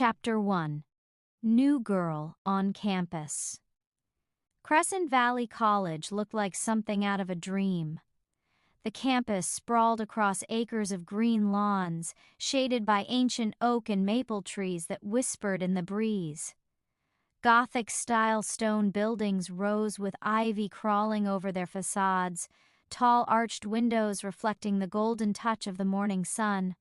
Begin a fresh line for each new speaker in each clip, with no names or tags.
Chapter 1. New Girl on Campus. Crescent Valley College looked like something out of a dream. The campus sprawled across acres of green lawns, shaded by ancient oak and maple trees that whispered in the breeze. Gothic-style stone buildings rose with ivy crawling over their facades, tall arched windows reflecting the golden touch of the morning sun.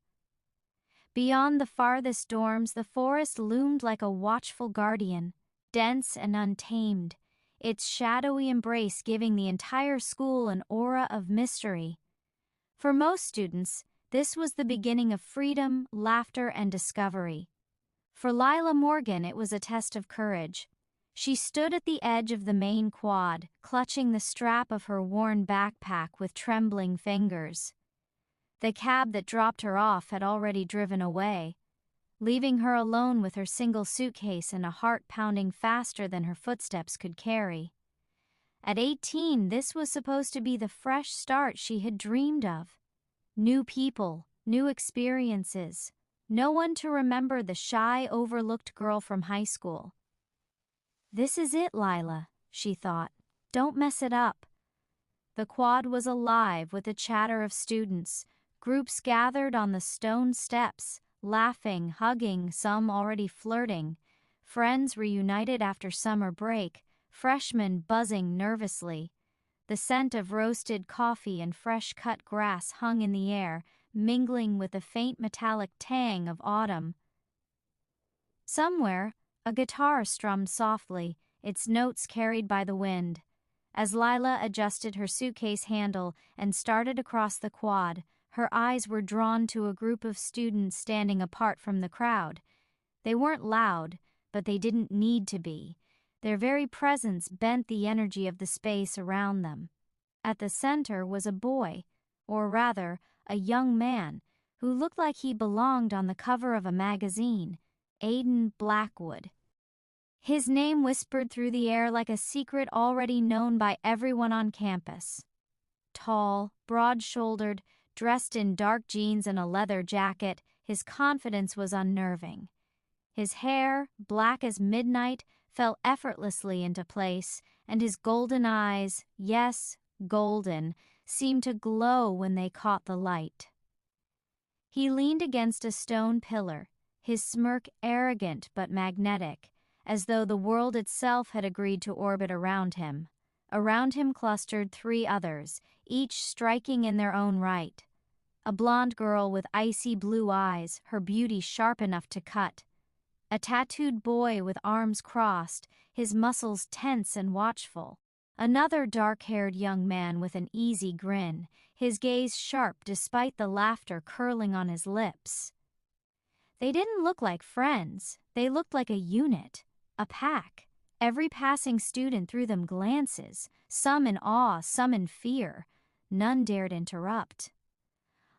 Beyond the farthest dorms, the forest loomed like a watchful guardian, dense and untamed, its shadowy embrace giving the entire school an aura of mystery. For most students, this was the beginning of freedom, laughter, and discovery. For Lila Morgan, it was a test of courage. She stood at the edge of the main quad, clutching the strap of her worn backpack with trembling fingers. The cab that dropped her off had already driven away, leaving her alone with her single suitcase and a heart pounding faster than her footsteps could carry. At 18, this was supposed to be the fresh start she had dreamed of. New people, new experiences, no one to remember the shy, overlooked girl from high school. "This is it, Lila," she thought. "Don't mess it up." The quad was alive with the chatter of students. Groups gathered on the stone steps, laughing, hugging, some already flirting. Friends reunited after summer break, freshmen buzzing nervously. The scent of roasted coffee and fresh-cut grass hung in the air, mingling with the faint metallic tang of autumn. Somewhere, a guitar strummed softly, its notes carried by the wind. As Lila adjusted her suitcase handle and started across the quad, her eyes were drawn to a group of students standing apart from the crowd. They weren't loud, but they didn't need to be. Their very presence bent the energy of the space around them. At the center was a boy, or rather, a young man, who looked like he belonged on the cover of a magazine, Aiden Blackwood. His name whispered through the air like a secret already known by everyone on campus. Tall, broad-shouldered, dressed in dark jeans and a leather jacket, his confidence was unnerving. His hair, black as midnight, fell effortlessly into place, and his golden eyes, yes, golden, seemed to glow when they caught the light. He leaned against a stone pillar, his smirk arrogant but magnetic, as though the world itself had agreed to orbit around him. Around him clustered 3 others, each striking in their own right. A blonde girl with icy blue eyes, her beauty sharp enough to cut. A tattooed boy with arms crossed, his muscles tense and watchful. Another dark-haired young man with an easy grin, his gaze sharp despite the laughter curling on his lips. They didn't look like friends, they looked like a unit, a pack. Every passing student threw them glances, some in awe, some in fear. None dared interrupt.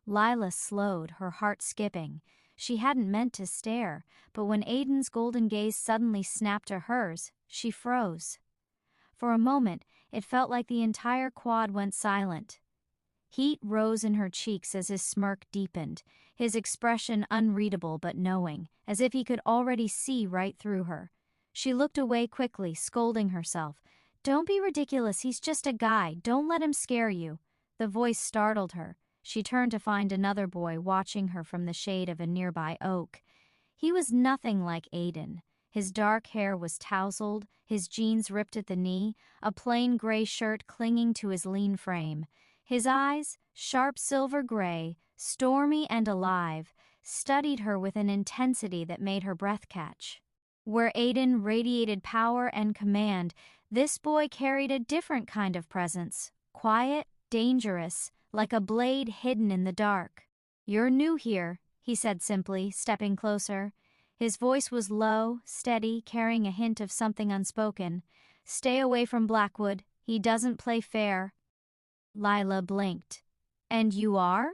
Lila slowed, her heart skipping. She hadn't meant to stare, but when Aiden's golden gaze suddenly snapped to hers, she froze. For a moment, it felt like the entire quad went silent. Heat rose in her cheeks as his smirk deepened, his expression unreadable but knowing, as if he could already see right through her. She looked away quickly, scolding herself. "Don't be ridiculous, he's just a guy, don't let him scare you." The voice startled her. She turned to find another boy watching her from the shade of a nearby oak. He was nothing like Aiden. His dark hair was tousled, his jeans ripped at the knee, a plain gray shirt clinging to his lean frame. His eyes, sharp silver gray, stormy and alive, studied her with an intensity that made her breath catch. Where Aiden radiated power and command, this boy carried a different kind of presence, quiet, dangerous, like a blade hidden in the dark. "You're new here," he said simply, stepping closer. His voice was low, steady, carrying a hint of something unspoken. "Stay away from Blackwood, he doesn't play fair." Lila blinked. "And you are?"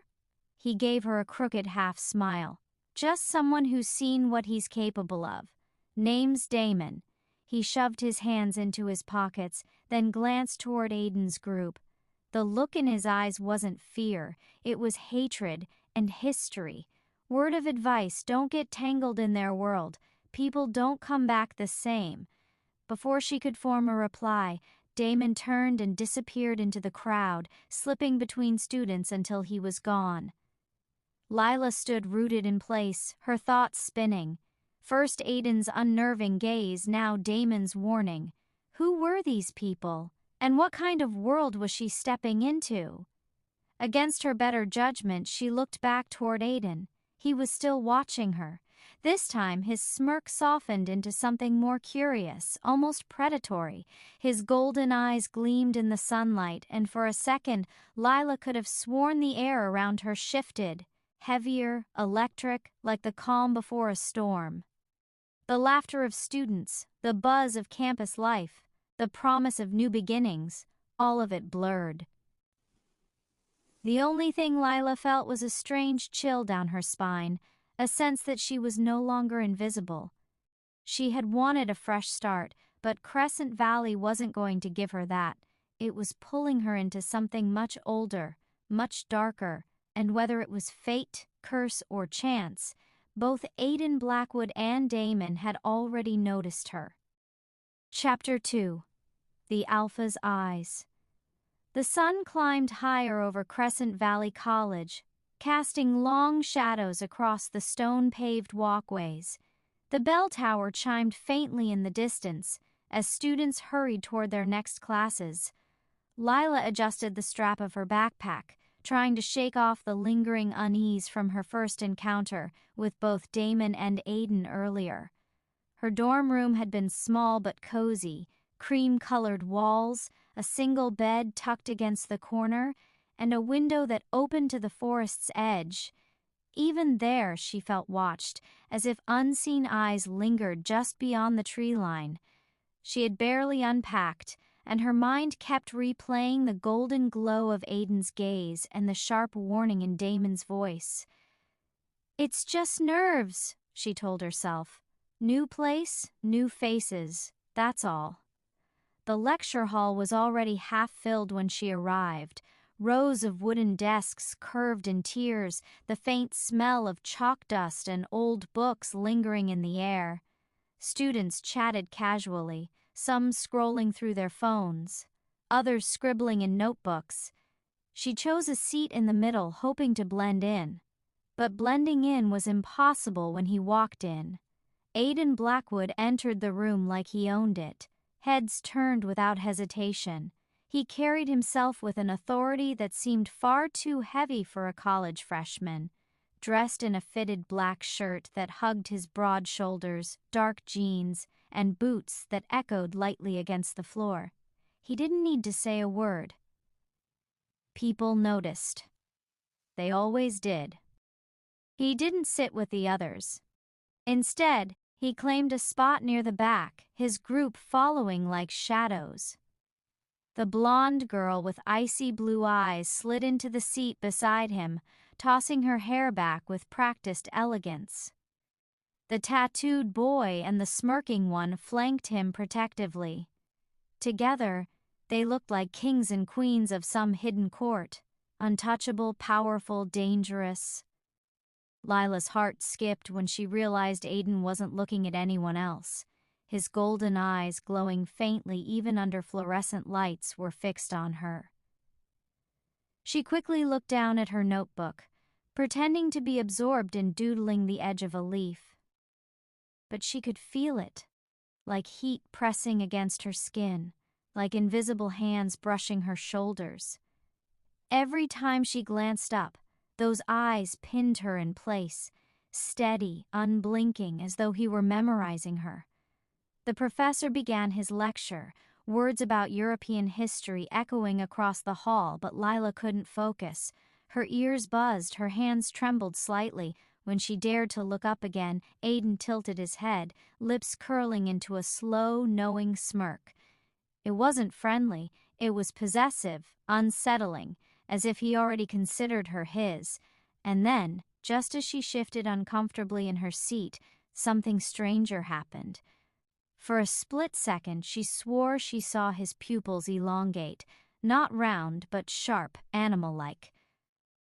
He gave her a crooked half-smile. "Just someone who's seen what he's capable of. Name's Damon." He shoved his hands into his pockets, then glanced toward Aiden's group. The look in his eyes wasn't fear, it was hatred and history. Word of advice, don't get tangled in their world. People don't come back the same. Before she could form a reply, Damon turned and disappeared into the crowd, slipping between students until he was gone. Lila stood rooted in place, her thoughts spinning. First Aiden's unnerving gaze, now Damon's warning. Who were these people? And what kind of world was she stepping into? Against her better judgment, she looked back toward Aiden. He was still watching her. This time, his smirk softened into something more curious, almost predatory. His golden eyes gleamed in the sunlight, and for a second, Lila could have sworn the air around her shifted, heavier, electric, like the calm before a storm. The laughter of students, the buzz of campus life, the promise of new beginnings, all of it blurred. The only thing Lila felt was a strange chill down her spine, a sense that she was no longer invisible. She had wanted a fresh start, but Crescent Valley wasn't going to give her that. It was pulling her into something much older, much darker, and whether it was fate, curse, or chance, both Aiden Blackwood and Damon had already noticed her. Chapter 2. The Alpha's Eyes. The sun climbed higher over Crescent Valley College, casting long shadows across the stone-paved walkways. The bell tower chimed faintly in the distance as students hurried toward their next classes. Lila adjusted the strap of her backpack, trying to shake off the lingering unease from her first encounter with both Damon and Aiden earlier. Her dorm room had been small but cozy, cream-colored walls, a single bed tucked against the corner, and a window that opened to the forest's edge. Even there she felt watched, as if unseen eyes lingered just beyond the tree line. She had barely unpacked, and her mind kept replaying the golden glow of Aiden's gaze and the sharp warning in Damon's voice. "It's just nerves," she told herself. "New place, new faces, that's all." The lecture hall was already half filled when she arrived. Rows of wooden desks curved in tiers, the faint smell of chalk dust and old books lingering in the air. Students chatted casually, some scrolling through their phones, others scribbling in notebooks. She chose a seat in the middle, hoping to blend in. But blending in was impossible when he walked in. Aiden Blackwood entered the room like he owned it. Heads turned without hesitation. He carried himself with an authority that seemed far too heavy for a college freshman. Dressed in a fitted black shirt that hugged his broad shoulders, dark jeans, and boots that echoed lightly against the floor. He didn't need to say a word. People noticed. They always did. He didn't sit with the others. Instead, he claimed a spot near the back, his group following like shadows. The blonde girl with icy blue eyes slid into the seat beside him, tossing her hair back with practiced elegance. The tattooed boy and the smirking one flanked him protectively. Together, they looked like kings and queens of some hidden court, untouchable, powerful, dangerous. Lila's heart skipped when she realized Aiden wasn't looking at anyone else. His golden eyes, glowing faintly even under fluorescent lights, were fixed on her. She quickly looked down at her notebook, pretending to be absorbed in doodling the edge of a leaf. But she could feel it, like heat pressing against her skin, like invisible hands brushing her shoulders. Every time she glanced up, those eyes pinned her in place, steady, unblinking, as though he were memorizing her. The professor began his lecture, words about European history echoing across the hall, but Lila couldn't focus. Her ears buzzed, her hands trembled slightly. When she dared to look up again, Aiden tilted his head, lips curling into a slow, knowing smirk. It wasn't friendly, it was possessive, unsettling, as if he already considered her his. And then, just as she shifted uncomfortably in her seat, something stranger happened. For a split second, she swore she saw his pupils elongate, not round, but sharp, animal-like.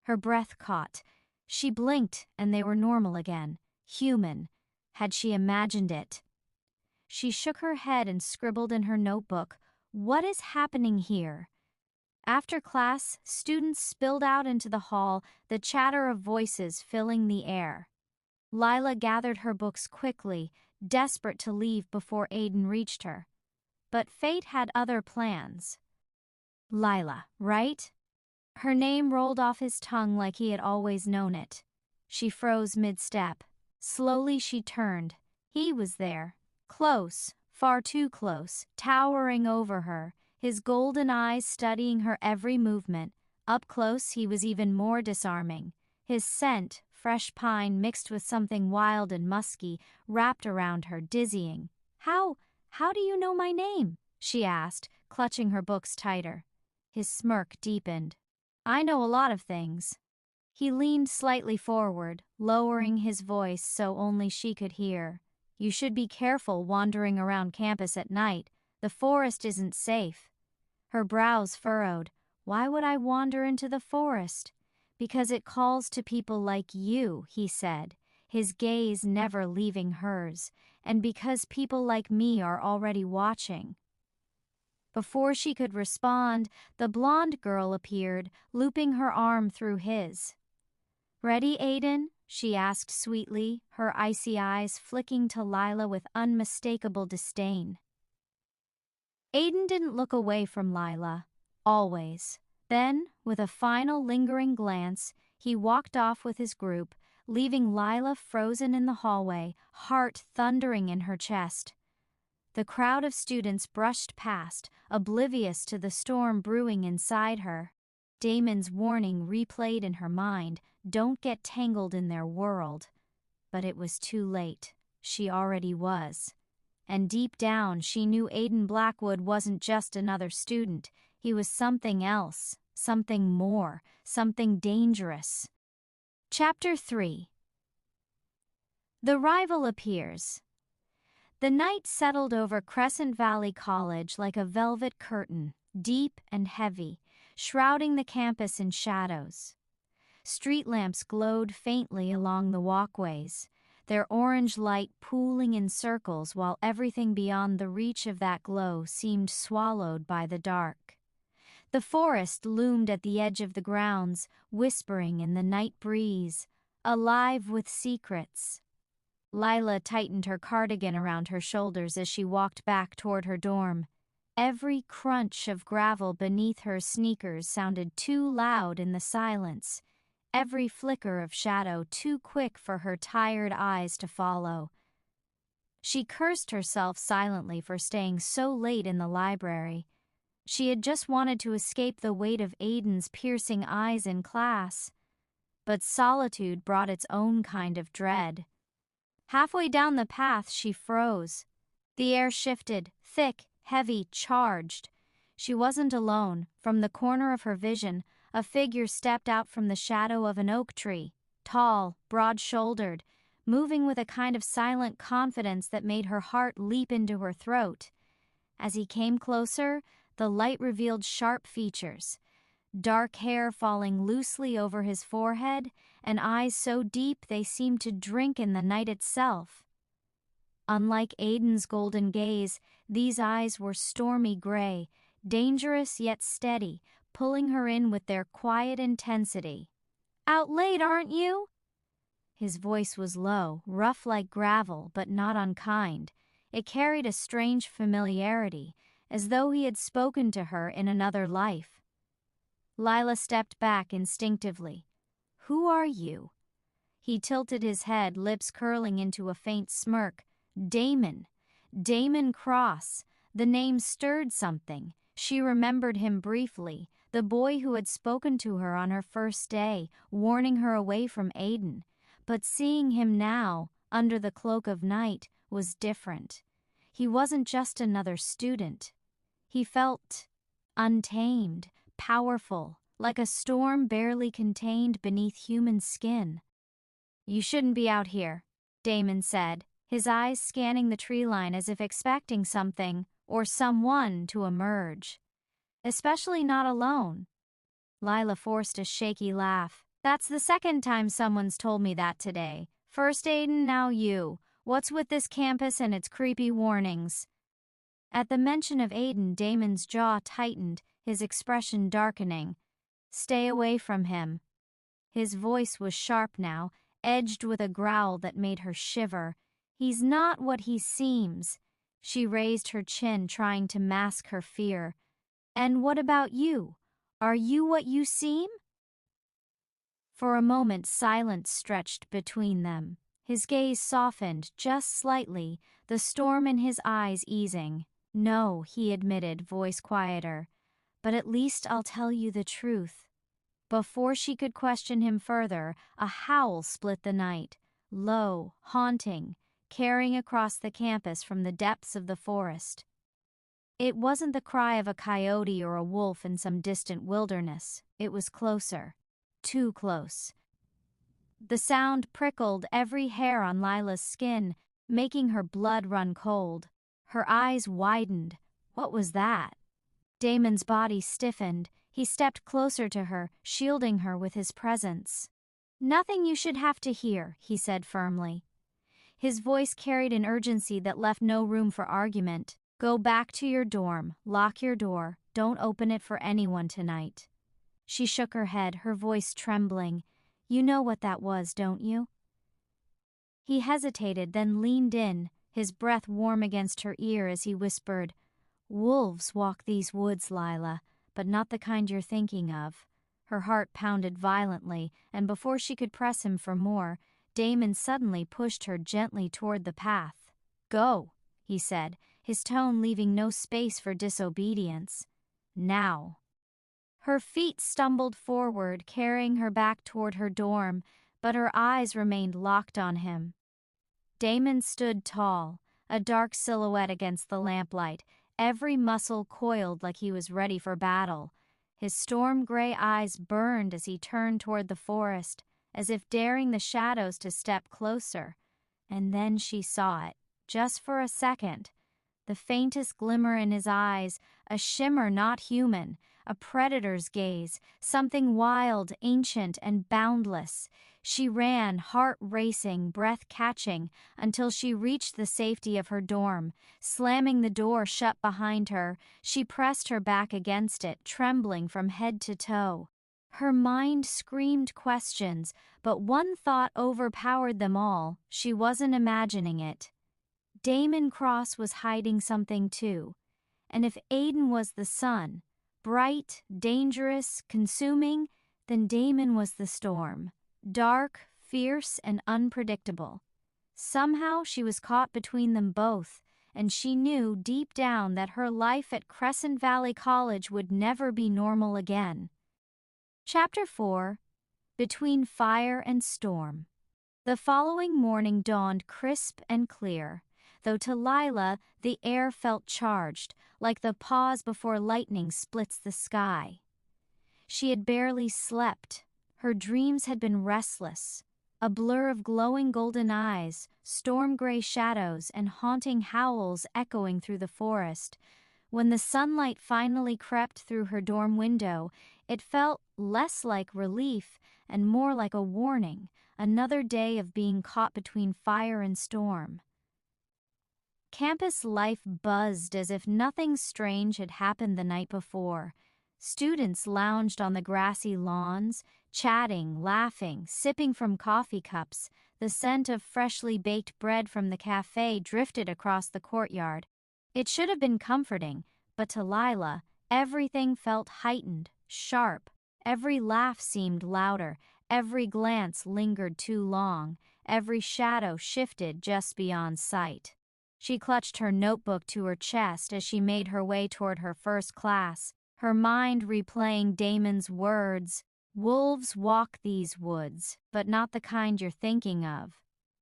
Her breath caught. She blinked, and they were normal again, human. Had she imagined it? She shook her head and scribbled in her notebook, "What is happening here?" After class, students spilled out into the hall, the chatter of voices filling the air. Lila gathered her books quickly, desperate to leave before Aiden reached her. But fate had other plans. Lila, right? Her name rolled off his tongue like he had always known it. She froze mid-step. Slowly she turned. He was there. Close, far too close, towering over her, his golden eyes studying her every movement. Up close he was even more disarming. His scent, fresh pine mixed with something wild and musky, wrapped around her, dizzying. How do you know my name?" she asked, clutching her books tighter. His smirk deepened. "I know a lot of things." He leaned slightly forward, lowering his voice so only she could hear. "You should be careful wandering around campus at night. The forest isn't safe." Her brows furrowed. "Why would I wander into the forest?" "Because it calls to people like you," he said, his gaze never leaving hers, "and because people like me are already watching." Before she could respond, the blonde girl appeared, looping her arm through his. "Ready, Aiden?" she asked sweetly, her icy eyes flicking to Lila with unmistakable disdain. Aiden didn't look away from Lila, always. Then, with a final lingering glance, he walked off with his group, leaving Lila frozen in the hallway, heart thundering in her chest. The crowd of students brushed past, oblivious to the storm brewing inside her. Damon's warning replayed in her mind, "Don't get tangled in their world." But it was too late. She already was. And deep down, she knew Aiden Blackwood wasn't just another student. He was something else, something more, something dangerous. Chapter 3. The rival appears. The night settled over Crescent Valley College like a velvet curtain, deep and heavy, shrouding the campus in shadows. Street lamps glowed faintly along the walkways, their orange light pooling in circles while everything beyond the reach of that glow seemed swallowed by the dark. The forest loomed at the edge of the grounds, whispering in the night breeze, alive with secrets. Lila tightened her cardigan around her shoulders as she walked back toward her dorm. Every crunch of gravel beneath her sneakers sounded too loud in the silence, every flicker of shadow too quick for her tired eyes to follow. She cursed herself silently for staying so late in the library. She had just wanted to escape the weight of Aiden's piercing eyes in class. But solitude brought its own kind of dread. Halfway down the path, she froze. The air shifted, thick, heavy, charged. She wasn't alone. From the corner of her vision, a figure stepped out from the shadow of an oak tree, tall, broad-shouldered, moving with a kind of silent confidence that made her heart leap into her throat. As he came closer, the light revealed sharp features, dark hair falling loosely over his forehead, and eyes so deep they seemed to drink in the night itself. Unlike Aiden's golden gaze, these eyes were stormy gray, dangerous yet steady, pulling her in with their quiet intensity. "Out late, aren't you?" His voice was low, rough like gravel, but not unkind. It carried a strange familiarity, as though he had spoken to her in another life. Lila stepped back instinctively. "Who are you?" He tilted his head, lips curling into a faint smirk. Damon. Damon Cross. The name stirred something. She remembered him briefly, the boy who had spoken to her on her first day, warning her away from Aiden. But seeing him now, under the cloak of night, was different. He wasn't just another student. He felt untamed, powerful, like a storm barely contained beneath human skin. "You shouldn't be out here," Damon said, his eyes scanning the tree line as if expecting something or someone to emerge. "Especially not alone." Lila forced a shaky laugh. "That's the second time someone's told me that today. First Aiden, now you. What's with this campus and its creepy warnings? At the mention of Aiden, Damon's jaw tightened, his expression darkening. Stay away from him. His voice was sharp now, edged with a growl that made her shiver. He's not what he seems. She raised her chin, trying to mask her fear. And what about you? Are you what you seem? For a moment, silence stretched between them. His gaze softened just slightly, the storm in his eyes easing. No, he admitted, voice quieter. But at least I'll tell you the truth. Before she could question him further, a howl split the night, low, haunting, carrying across the campus from the depths of the forest. It wasn't the cry of a coyote or a wolf in some distant wilderness. It was closer. Too close. The sound prickled every hair on Lila's skin, making her blood run cold. Her eyes widened. What was that? Damon's body stiffened. He stepped closer to her, shielding her with his presence. Nothing you should have to hear, he said firmly. His voice carried an urgency that left no room for argument. Go back to your dorm, lock your door, don't open it for anyone tonight. She shook her head, her voice trembling. You know what that was, don't you? He hesitated, then leaned in, his breath warm against her ear as he whispered, Wolves walk these woods, Lila, but not the kind you're thinking of. Her heart pounded violently, and before she could press him for more, Damon suddenly pushed her gently toward the path. Go, he said, his tone leaving no space for disobedience. Now. Her feet stumbled forward, carrying her back toward her dorm, but her eyes remained locked on him. Damon stood tall, a dark silhouette against the lamplight, every muscle coiled like he was ready for battle. His storm-gray eyes burned as he turned toward the forest, as if daring the shadows to step closer. And then she saw it, just for a second. The faintest glimmer in his eyes, a shimmer not human, a predator's gaze, something wild, ancient, and boundless. She ran, heart racing, breath catching, until she reached the safety of her dorm. Slamming the door shut behind her, she pressed her back against it, trembling from head to toe. Her mind screamed questions, but one thought overpowered them all. She wasn't imagining it. Damon Cross was hiding something too. And if Aiden was the sun, bright, dangerous, consuming, then Damon was the storm. Dark, fierce, and unpredictable. Somehow she was caught between them both, and she knew deep down that her life at Crescent Valley College would never be normal again. Chapter 4. Between Fire and Storm. The following morning dawned crisp and clear, though to Lila the air felt charged, like the pause before lightning splits the sky. She had barely slept. Her dreams had been restless, a blur of glowing golden eyes, storm-gray shadows, and haunting howls echoing through the forest. When the sunlight finally crept through her dorm window, it felt less like relief and more like a warning, another day of being caught between fire and storm. Campus life buzzed as if nothing strange had happened the night before. Students lounged on the grassy lawns, chatting, laughing, sipping from coffee cups. The scent of freshly baked bread from the cafe drifted across the courtyard. It should have been comforting, but to Lila, everything felt heightened, sharp. Every laugh seemed louder, every glance lingered too long, every shadow shifted just beyond sight. She clutched her notebook to her chest as she made her way toward her first class, her mind replaying Damon's words, "Wolves walk these woods, but not the kind you're thinking of."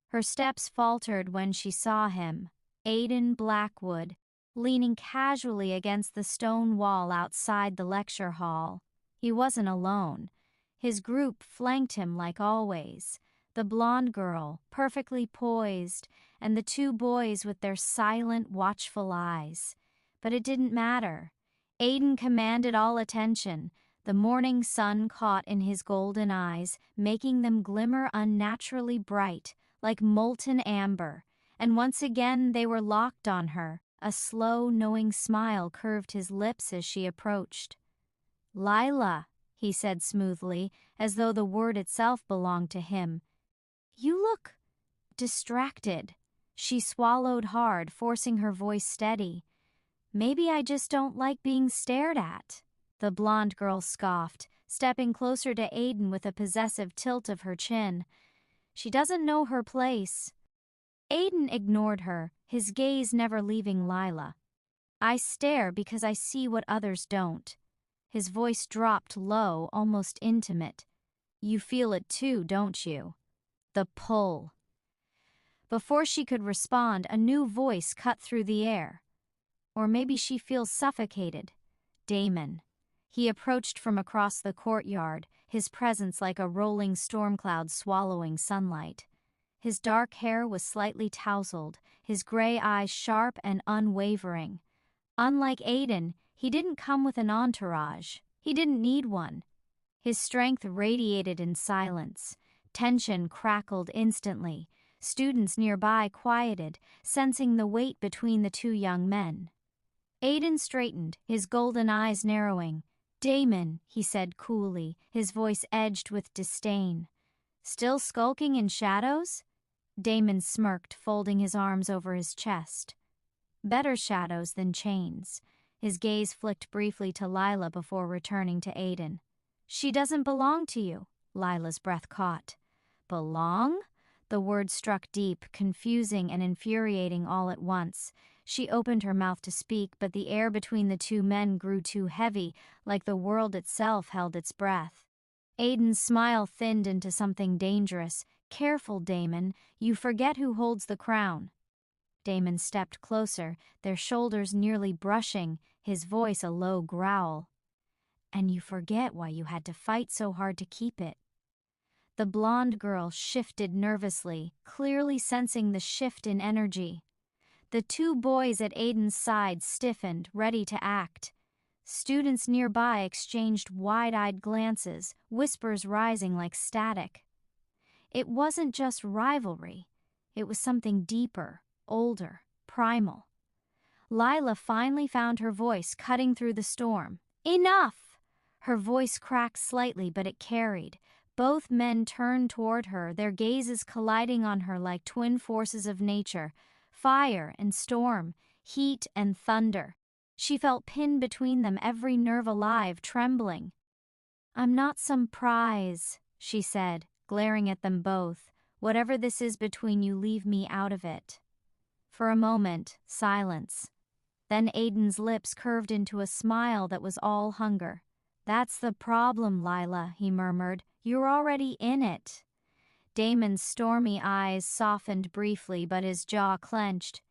Her steps faltered when she saw him, Aiden Blackwood, leaning casually against the stone wall outside the lecture hall. He wasn't alone. His group flanked him like always. The blonde girl, perfectly poised, and the two boys with their silent, watchful eyes. But it didn't matter. Aiden commanded all attention, the morning sun caught in his golden eyes, making them glimmer unnaturally bright, like molten amber, and once again they were locked on her. A slow, knowing smile curved his lips as she approached. "Lila," he said smoothly, as though the word itself belonged to him. "You look distracted." She swallowed hard, forcing her voice steady. "Maybe I just don't like being stared at." The blonde girl scoffed, stepping closer to Aiden with a possessive tilt of her chin. "She doesn't know her place." Aiden ignored her, his gaze never leaving Lila. "I stare because I see what others don't." His voice dropped low, almost intimate. "You feel it too, don't you? The pull." Before she could respond, a new voice cut through the air. Or maybe she feels suffocated. Damon. He approached from across the courtyard, his presence like a rolling storm cloud swallowing sunlight. His dark hair was slightly tousled, his gray eyes sharp and unwavering. Unlike Aiden, he didn't come with an entourage. He didn't need one. His strength radiated in silence. Tension crackled instantly. Students nearby quieted, sensing the weight between the two young men. Aiden straightened, his golden eyes narrowing. "Damon," he said coolly, his voice edged with disdain. "Still skulking in shadows?" Damon smirked, folding his arms over his chest. "Better shadows than chains." His gaze flicked briefly to Lila before returning to Aiden. "She doesn't belong to you," Lila's breath caught. "Belong?" The word struck deep, confusing and infuriating all at once. She opened her mouth to speak, but the air between the two men grew too heavy, like the world itself held its breath. Aiden's smile thinned into something dangerous. "Careful, Damon. You forget who holds the crown." Damon stepped closer, their shoulders nearly brushing, his voice a low growl. "And you forget why you had to fight so hard to keep it." The blonde girl shifted nervously, clearly sensing the shift in energy. The two boys at Aiden's side stiffened, ready to act. Students nearby exchanged wide-eyed glances, whispers rising like static. It wasn't just rivalry. It was something deeper, older, primal. Lila finally found her voice cutting through the storm. "Enough!" Her voice cracked slightly, but it carried. Both men turned toward her, their gazes colliding on her like twin forces of nature, fire and storm, heat and thunder. She felt pinned between them, every nerve alive, trembling. "I'm not some prize," she said, glaring at them both. "Whatever this is between you, leave me out of it." For a moment, silence. Then Aiden's lips curved into a smile that was all hunger. "That's the problem, Lila," he murmured. "You're already in it." Damon's stormy eyes softened briefly, but his jaw clenched.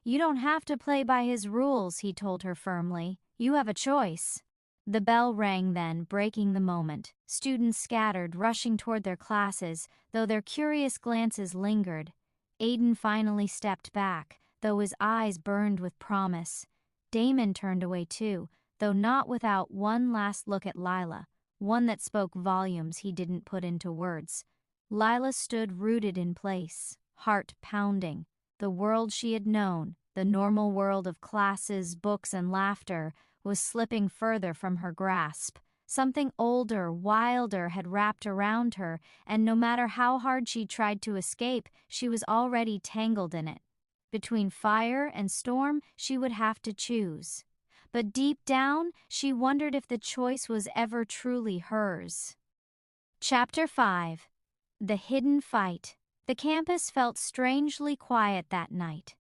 "You don't have to play by his rules," he told her firmly. "You have a choice." The bell rang then, breaking the moment. Students scattered, rushing toward their classes, though their curious glances lingered. Aiden finally stepped back, though his eyes burned with promise. Damon turned away too, though not without one last look at Lila, one that spoke volumes he didn't put into words. Lila stood rooted in place, heart pounding. The world she had known, the normal world of classes, books, and laughter, was slipping further from her grasp. Something older, wilder had wrapped around her, and no matter how hard she tried to escape, she was already tangled in it. Between fire and storm, she would have to choose. But deep down, she wondered if the choice was ever truly hers. Chapter 5. The Hidden Fight. The campus felt strangely quiet that night.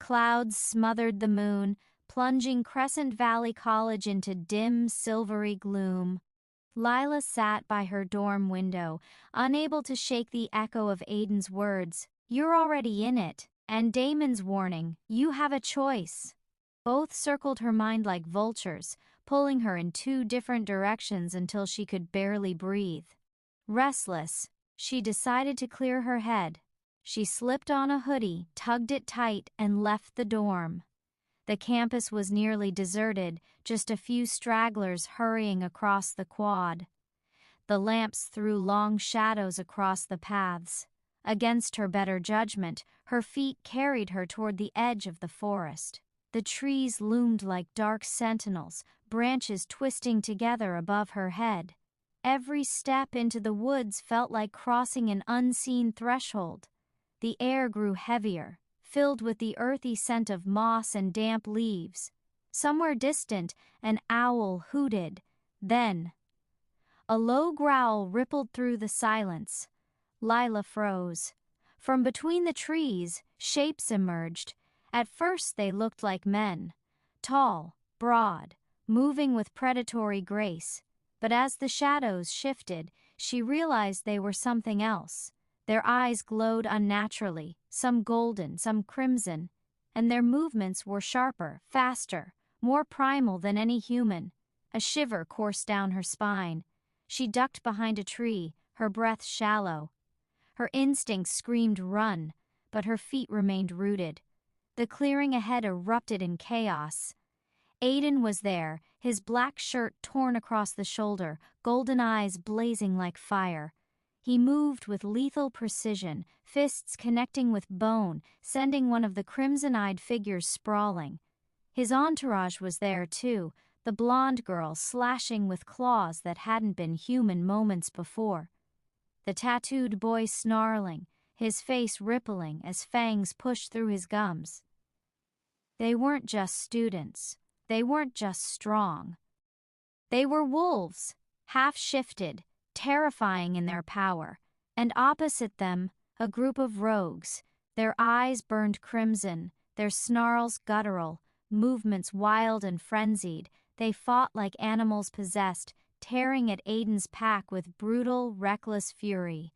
Clouds smothered the moon, plunging Crescent Valley College into dim, silvery gloom. Lila sat by her dorm window, unable to shake the echo of Aiden's words, "You're already in it," and Damon's warning, "You have a choice." Both circled her mind like vultures, pulling her in two different directions until she could barely breathe. Restless, she decided to clear her head. She slipped on a hoodie, tugged it tight, and left the dorm. The campus was nearly deserted, just a few stragglers hurrying across the quad. The lamps threw long shadows across the paths. Against her better judgment, her feet carried her toward the edge of the forest. The trees loomed like dark sentinels, branches twisting together above her head. Every step into the woods felt like crossing an unseen threshold. The air grew heavier, filled with the earthy scent of moss and damp leaves. Somewhere distant, an owl hooted. Then, a low growl rippled through the silence. Lila froze. From between the trees, shapes emerged. At first they looked like men. Tall, broad, moving with predatory grace. But as the shadows shifted, she realized they were something else. Their eyes glowed unnaturally, some golden, some crimson, and their movements were sharper, faster, more primal than any human. A shiver coursed down her spine. She ducked behind a tree, her breath shallow. Her instincts screamed run, but her feet remained rooted. The clearing ahead erupted in chaos. Aiden was there, his black shirt torn across the shoulder, golden eyes blazing like fire. He moved with lethal precision, fists connecting with bone, sending one of the crimson-eyed figures sprawling. His entourage was there too, the blonde girl slashing with claws that hadn't been human moments before. The tattooed boy snarling, his face rippling as fangs pushed through his gums. They weren't just students. They weren't just strong. They were wolves, half-shifted, terrifying in their power, and opposite them, a group of rogues. Their eyes burned crimson, their snarls guttural, movements wild and frenzied. They fought like animals possessed, tearing at Aiden's pack with brutal, reckless fury.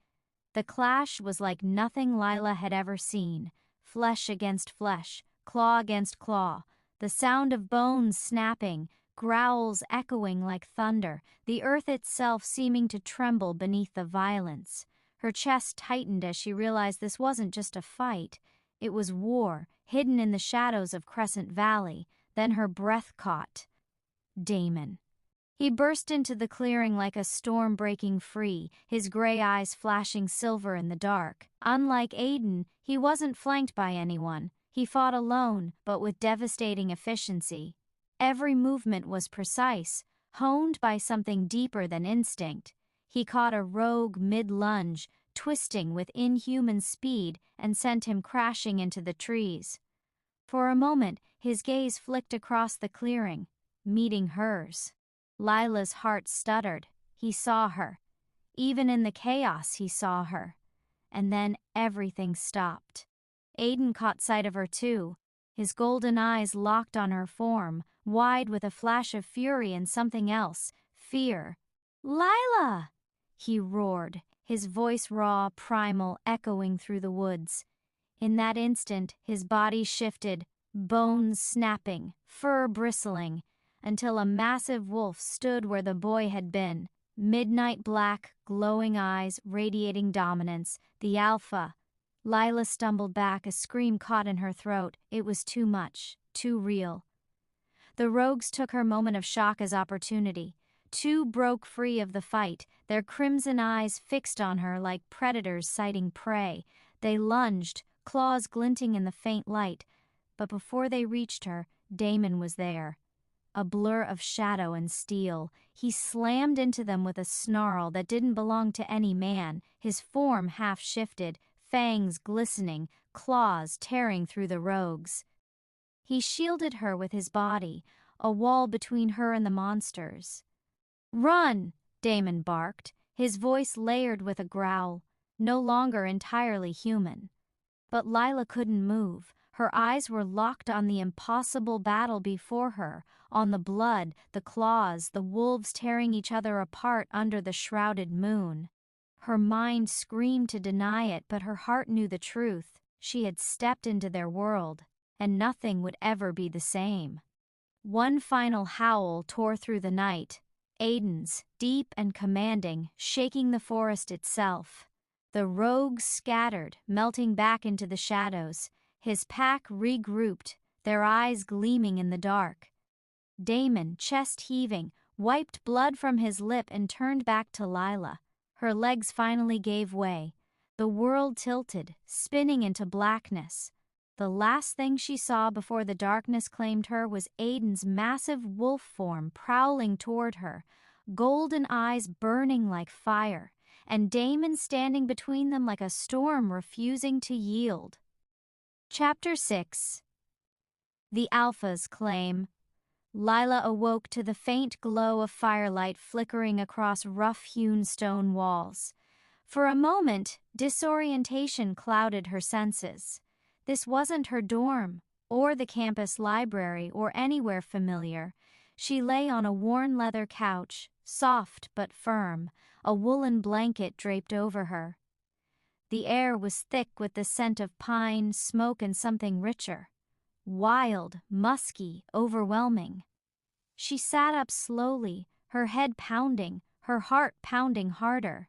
The clash was like nothing Lila had ever seen. Flesh against flesh, claw against claw, the sound of bones snapping, growls echoing like thunder, the earth itself seeming to tremble beneath the violence. Her chest tightened as she realized this wasn't just a fight. It was war, hidden in the shadows of Crescent Valley. Then her breath caught. Damon. He burst into the clearing like a storm breaking free, his gray eyes flashing silver in the dark. Unlike Aiden, he wasn't flanked by anyone. He fought alone, but with devastating efficiency. Every movement was precise, honed by something deeper than instinct. He caught a rogue mid-lunge, twisting with inhuman speed, and sent him crashing into the trees. For a moment, his gaze flicked across the clearing, meeting hers. Lila's heart stuttered. He saw her. Even in the chaos, he saw her. And then everything stopped. Aiden caught sight of her too, his golden eyes locked on her form, wide with a flash of fury and something else, fear. "Lila!" he roared, his voice raw, primal, echoing through the woods. In that instant, his body shifted, bones snapping, fur bristling, until a massive wolf stood where the boy had been. Midnight black, glowing eyes, radiating dominance, the alpha. Lila stumbled back, a scream caught in her throat. It was too much, too real. The rogues took her moment of shock as opportunity. Two broke free of the fight, their crimson eyes fixed on her like predators sighting prey. They lunged, claws glinting in the faint light. But before they reached her, Damon was there. A blur of shadow and steel, he slammed into them with a snarl that didn't belong to any man, his form half-shifted, fangs glistening, claws tearing through the rogues. He shielded her with his body, a wall between her and the monsters. "Run!" Damon barked, his voice layered with a growl, no longer entirely human. But Lila couldn't move. Her eyes were locked on the impossible battle before her, on the blood, the claws, the wolves tearing each other apart under the shrouded moon. Her mind screamed to deny it, but her heart knew the truth. She had stepped into their world, and nothing would ever be the same. One final howl tore through the night, Aiden's, deep and commanding, shaking the forest itself. The rogues scattered, melting back into the shadows. His pack regrouped, their eyes gleaming in the dark. Damon, chest heaving, wiped blood from his lip and turned back to Lila. Her legs finally gave way. The world tilted, spinning into blackness. The last thing she saw before the darkness claimed her was Aiden's massive wolf form prowling toward her, golden eyes burning like fire, and Damon standing between them like a storm refusing to yield. Chapter 6. The Alpha's Claim. Lila awoke to the faint glow of firelight flickering across rough-hewn stone walls. For a moment, disorientation clouded her senses. This wasn't her dorm, or the campus library, or anywhere familiar. She lay on a worn leather couch, soft but firm, a woolen blanket draped over her. The air was thick with the scent of pine, smoke, and something richer. Wild, musky, overwhelming. She sat up slowly, her head pounding, her heart pounding harder.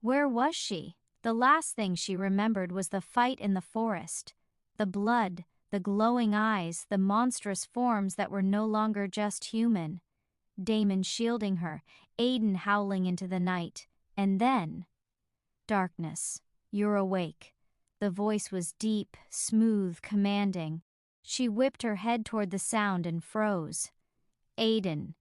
Where was she? The last thing she remembered was the fight in the forest. The blood, the glowing eyes, the monstrous forms that were no longer just human. Damon shielding her, Aiden howling into the night, and then... darkness. You're awake. The voice was deep, smooth, commanding. She whipped her head toward the sound and froze. Aiden.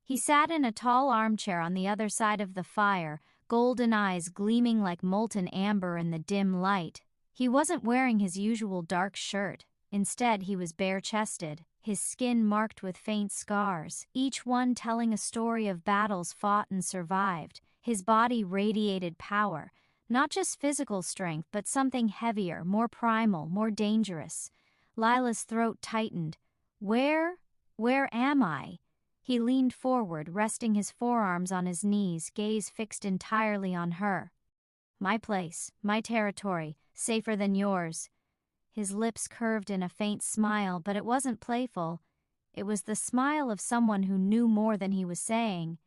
He sat in a tall armchair on the other side of the fire, golden eyes gleaming like molten amber in the dim light. He wasn't wearing his usual dark shirt. Instead, he was bare-chested, his skin marked with faint scars, each one telling a story of battles fought and survived. His body radiated power, not just physical strength, but something heavier, more primal, more dangerous. Lila's throat tightened. Where am I? He leaned forward, resting his forearms on his knees, gaze fixed entirely on her. My place, my territory, safer than yours. His lips curved in a faint smile, but it wasn't playful. It was the smile of someone who knew more than he was saying.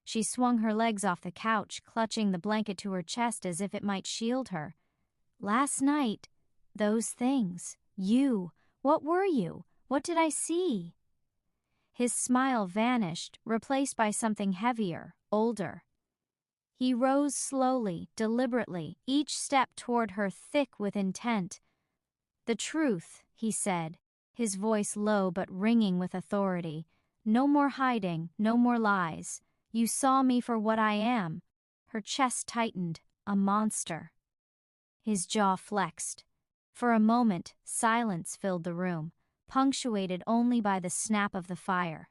She swung her legs off the couch, clutching the blanket to her chest as if it might shield her. Last night, those things. You. What were you? What did I see? His smile vanished, replaced by something heavier, older. He rose slowly, deliberately, each step toward her thick with intent. The truth, he said, his voice low but ringing with authority. No more hiding, no more lies. You saw me for what I am. Her chest tightened, a monster. His jaw flexed. For a moment, silence filled the room, punctuated only by the snap of the fire.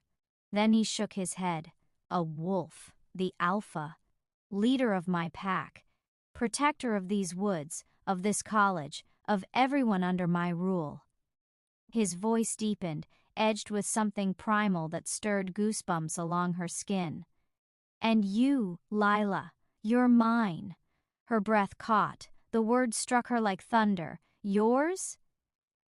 Then he shook his head. A wolf, the alpha, leader of my pack, protector of these woods, of this college, of everyone under my rule. His voice deepened, edged with something primal that stirred goosebumps along her skin. And you, Lila, you're mine. Her breath caught. The words struck her like thunder. Yours?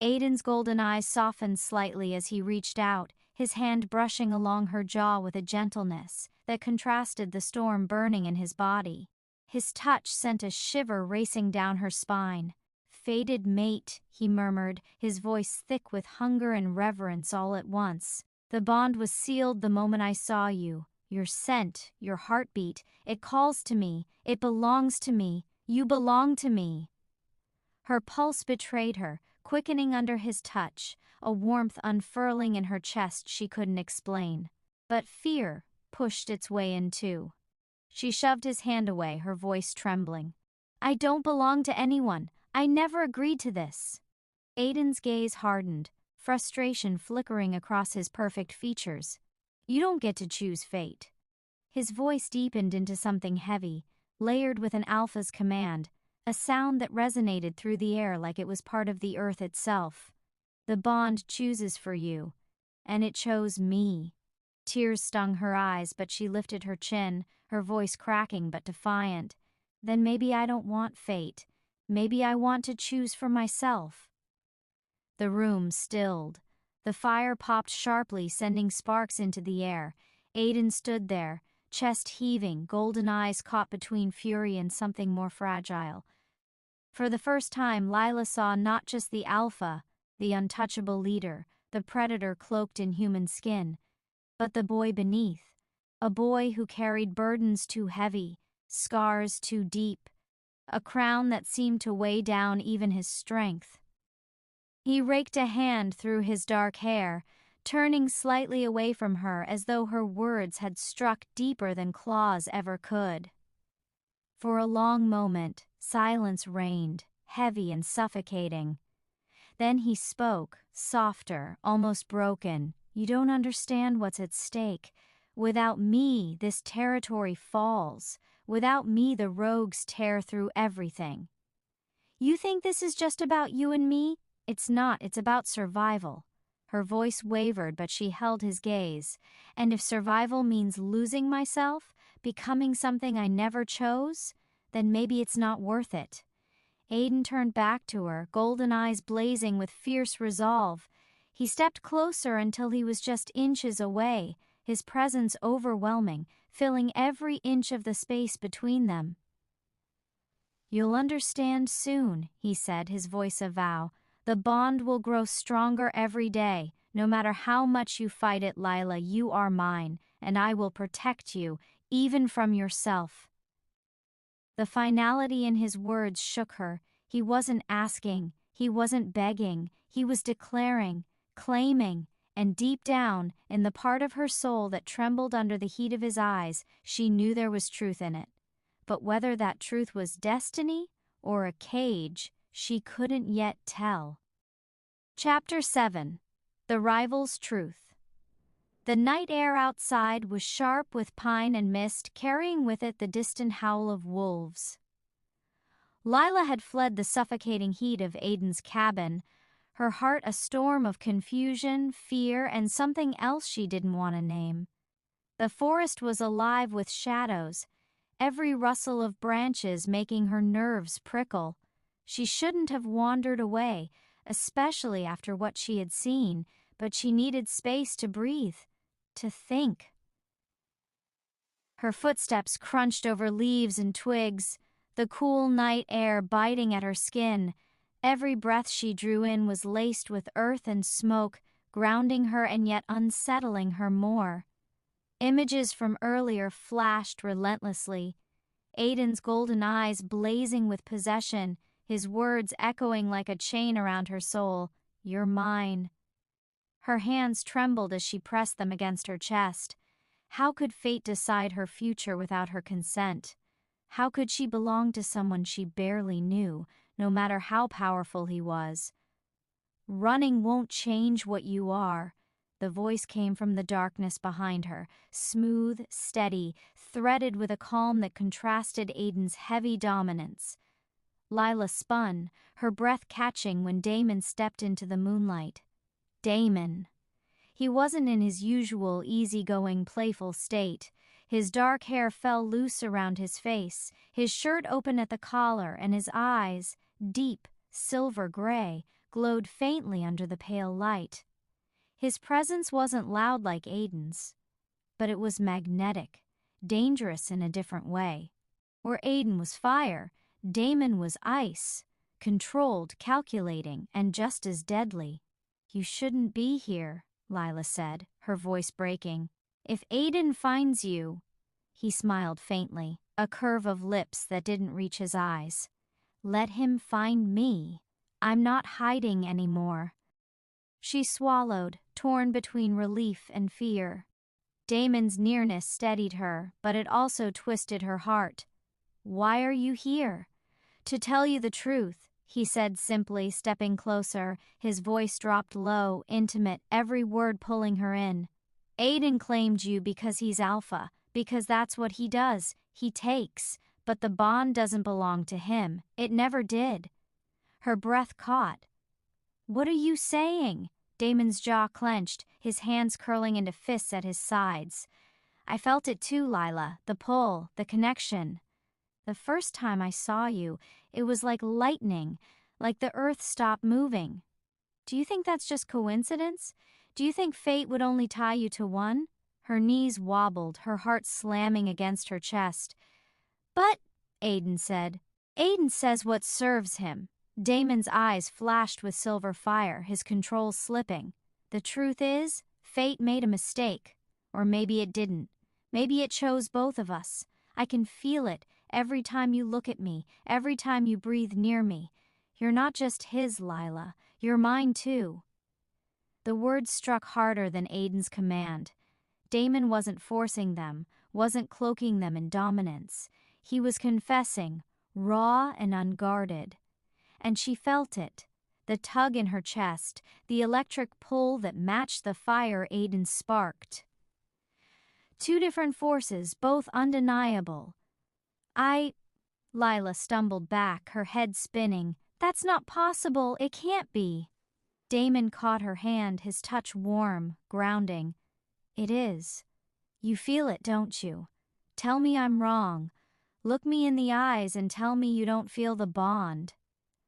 Aiden's golden eyes softened slightly as he reached out, his hand brushing along her jaw with a gentleness that contrasted the storm burning in his body. His touch sent a shiver racing down her spine. Fated mate, he murmured, his voice thick with hunger and reverence all at once. The bond was sealed the moment I saw you. Your scent, your heartbeat, it calls to me, it belongs to me, you belong to me. Her pulse betrayed her, quickening under his touch, a warmth unfurling in her chest she couldn't explain. But fear pushed its way in too. She shoved his hand away, her voice trembling. I don't belong to anyone. I never agreed to this. Aiden's gaze hardened, frustration flickering across his perfect features. You don't get to choose fate. His voice deepened into something heavy, layered with an alpha's command, a sound that resonated through the air like it was part of the earth itself. The bond chooses for you, and it chose me. Tears stung her eyes, but she lifted her chin, her voice cracking but defiant. Then maybe I don't want fate. Maybe I want to choose for myself. The room stilled. The fire popped sharply, sending sparks into the air. Aiden stood there, chest heaving, golden eyes caught between fury and something more fragile. For the first time, Lila saw not just the alpha, the untouchable leader, the predator cloaked in human skin, but the boy beneath, a boy who carried burdens too heavy, scars too deep, a crown that seemed to weigh down even his strength. He raked a hand through his dark hair, turning slightly away from her as though her words had struck deeper than claws ever could. For a long moment, silence reigned, heavy and suffocating. Then he spoke, softer, almost broken. "You don't understand what's at stake. Without me, this territory falls. Without me, the rogues tear through everything. You think this is just about you and me? It's not, it's about survival." Her voice wavered, but she held his gaze. "And if survival means losing myself, becoming something I never chose, then maybe it's not worth it." Aiden turned back to her, golden eyes blazing with fierce resolve. He stepped closer until he was just inches away, his presence overwhelming, filling every inch of the space between them. "You'll understand soon," he said, his voice a vow. "The bond will grow stronger every day. No matter how much you fight it, Lila, you are mine, and I will protect you, even from yourself." The finality in his words shook her. He wasn't asking, he wasn't begging, he was declaring, claiming, and deep down, in the part of her soul that trembled under the heat of his eyes, she knew there was truth in it. But whether that truth was destiny or a cage, she couldn't yet tell. Chapter 7. The Rival's Truth. The night air outside was sharp with pine and mist, carrying with it the distant howl of wolves. Lila had fled the suffocating heat of Aiden's cabin, her heart a storm of confusion, fear, and something else she didn't want to name. The forest was alive with shadows, every rustle of branches making her nerves prickle. She shouldn't have wandered away, especially after what she had seen, but she needed space to breathe, to think. Her footsteps crunched over leaves and twigs, the cool night air biting at her skin. Every breath she drew in was laced with earth and smoke, grounding her and yet unsettling her more. Images from earlier flashed relentlessly, Aiden's golden eyes blazing with possession, his words echoing like a chain around her soul. "You're mine." Her hands trembled as she pressed them against her chest. How could fate decide her future without her consent? How could she belong to someone she barely knew, no matter how powerful he was? "Running won't change what you are." The voice came from the darkness behind her, smooth, steady, threaded with a calm that contrasted Aiden's heavy dominance. Lila spun, her breath catching when Damon stepped into the moonlight. Damon. He wasn't in his usual easygoing, playful state. His dark hair fell loose around his face, his shirt open at the collar, and his eyes, deep, silver gray, glowed faintly under the pale light. His presence wasn't loud like Aiden's, but it was magnetic, dangerous in a different way. Where Aiden was fire, Damon was ice, controlled, calculating, and just as deadly. "You shouldn't be here," Lila said, her voice breaking. "If Aiden finds you," he smiled faintly, a curve of lips that didn't reach his eyes. "Let him find me. I'm not hiding anymore." She swallowed, torn between relief and fear. Damon's nearness steadied her, but it also twisted her heart. "Why are you here?" "To tell you the truth," he said simply, stepping closer, his voice dropped low, intimate, every word pulling her in. "Aiden claimed you because he's alpha, because that's what he does, he takes, but the bond doesn't belong to him, it never did." Her breath caught. "What are you saying?" Damon's jaw clenched, his hands curling into fists at his sides. "I felt it too, Lila, the pull, the connection. The first time I saw you, it was like lightning, like the earth stopped moving. Do you think that's just coincidence? Do you think fate would only tie you to one?" Her knees wobbled, her heart slamming against her chest. "But," Aiden said. "Aiden says what serves him." Damon's eyes flashed with silver fire, his control slipping. "The truth is, fate made a mistake. Or maybe it didn't. Maybe it chose both of us. I can feel it, every time you look at me, every time you breathe near me. You're not just his, Lila. You're mine too." The words struck harder than Aiden's command. Damon wasn't forcing them, wasn't cloaking them in dominance. He was confessing, raw and unguarded. And she felt it. The tug in her chest, the electric pull that matched the fire Aiden sparked. Two different forces, both undeniable. Lila stumbled back, her head spinning. "That's not possible, it can't be." Damon caught her hand, his touch warm, grounding. "It is. You feel it, don't you? Tell me I'm wrong. Look me in the eyes and tell me you don't feel the bond."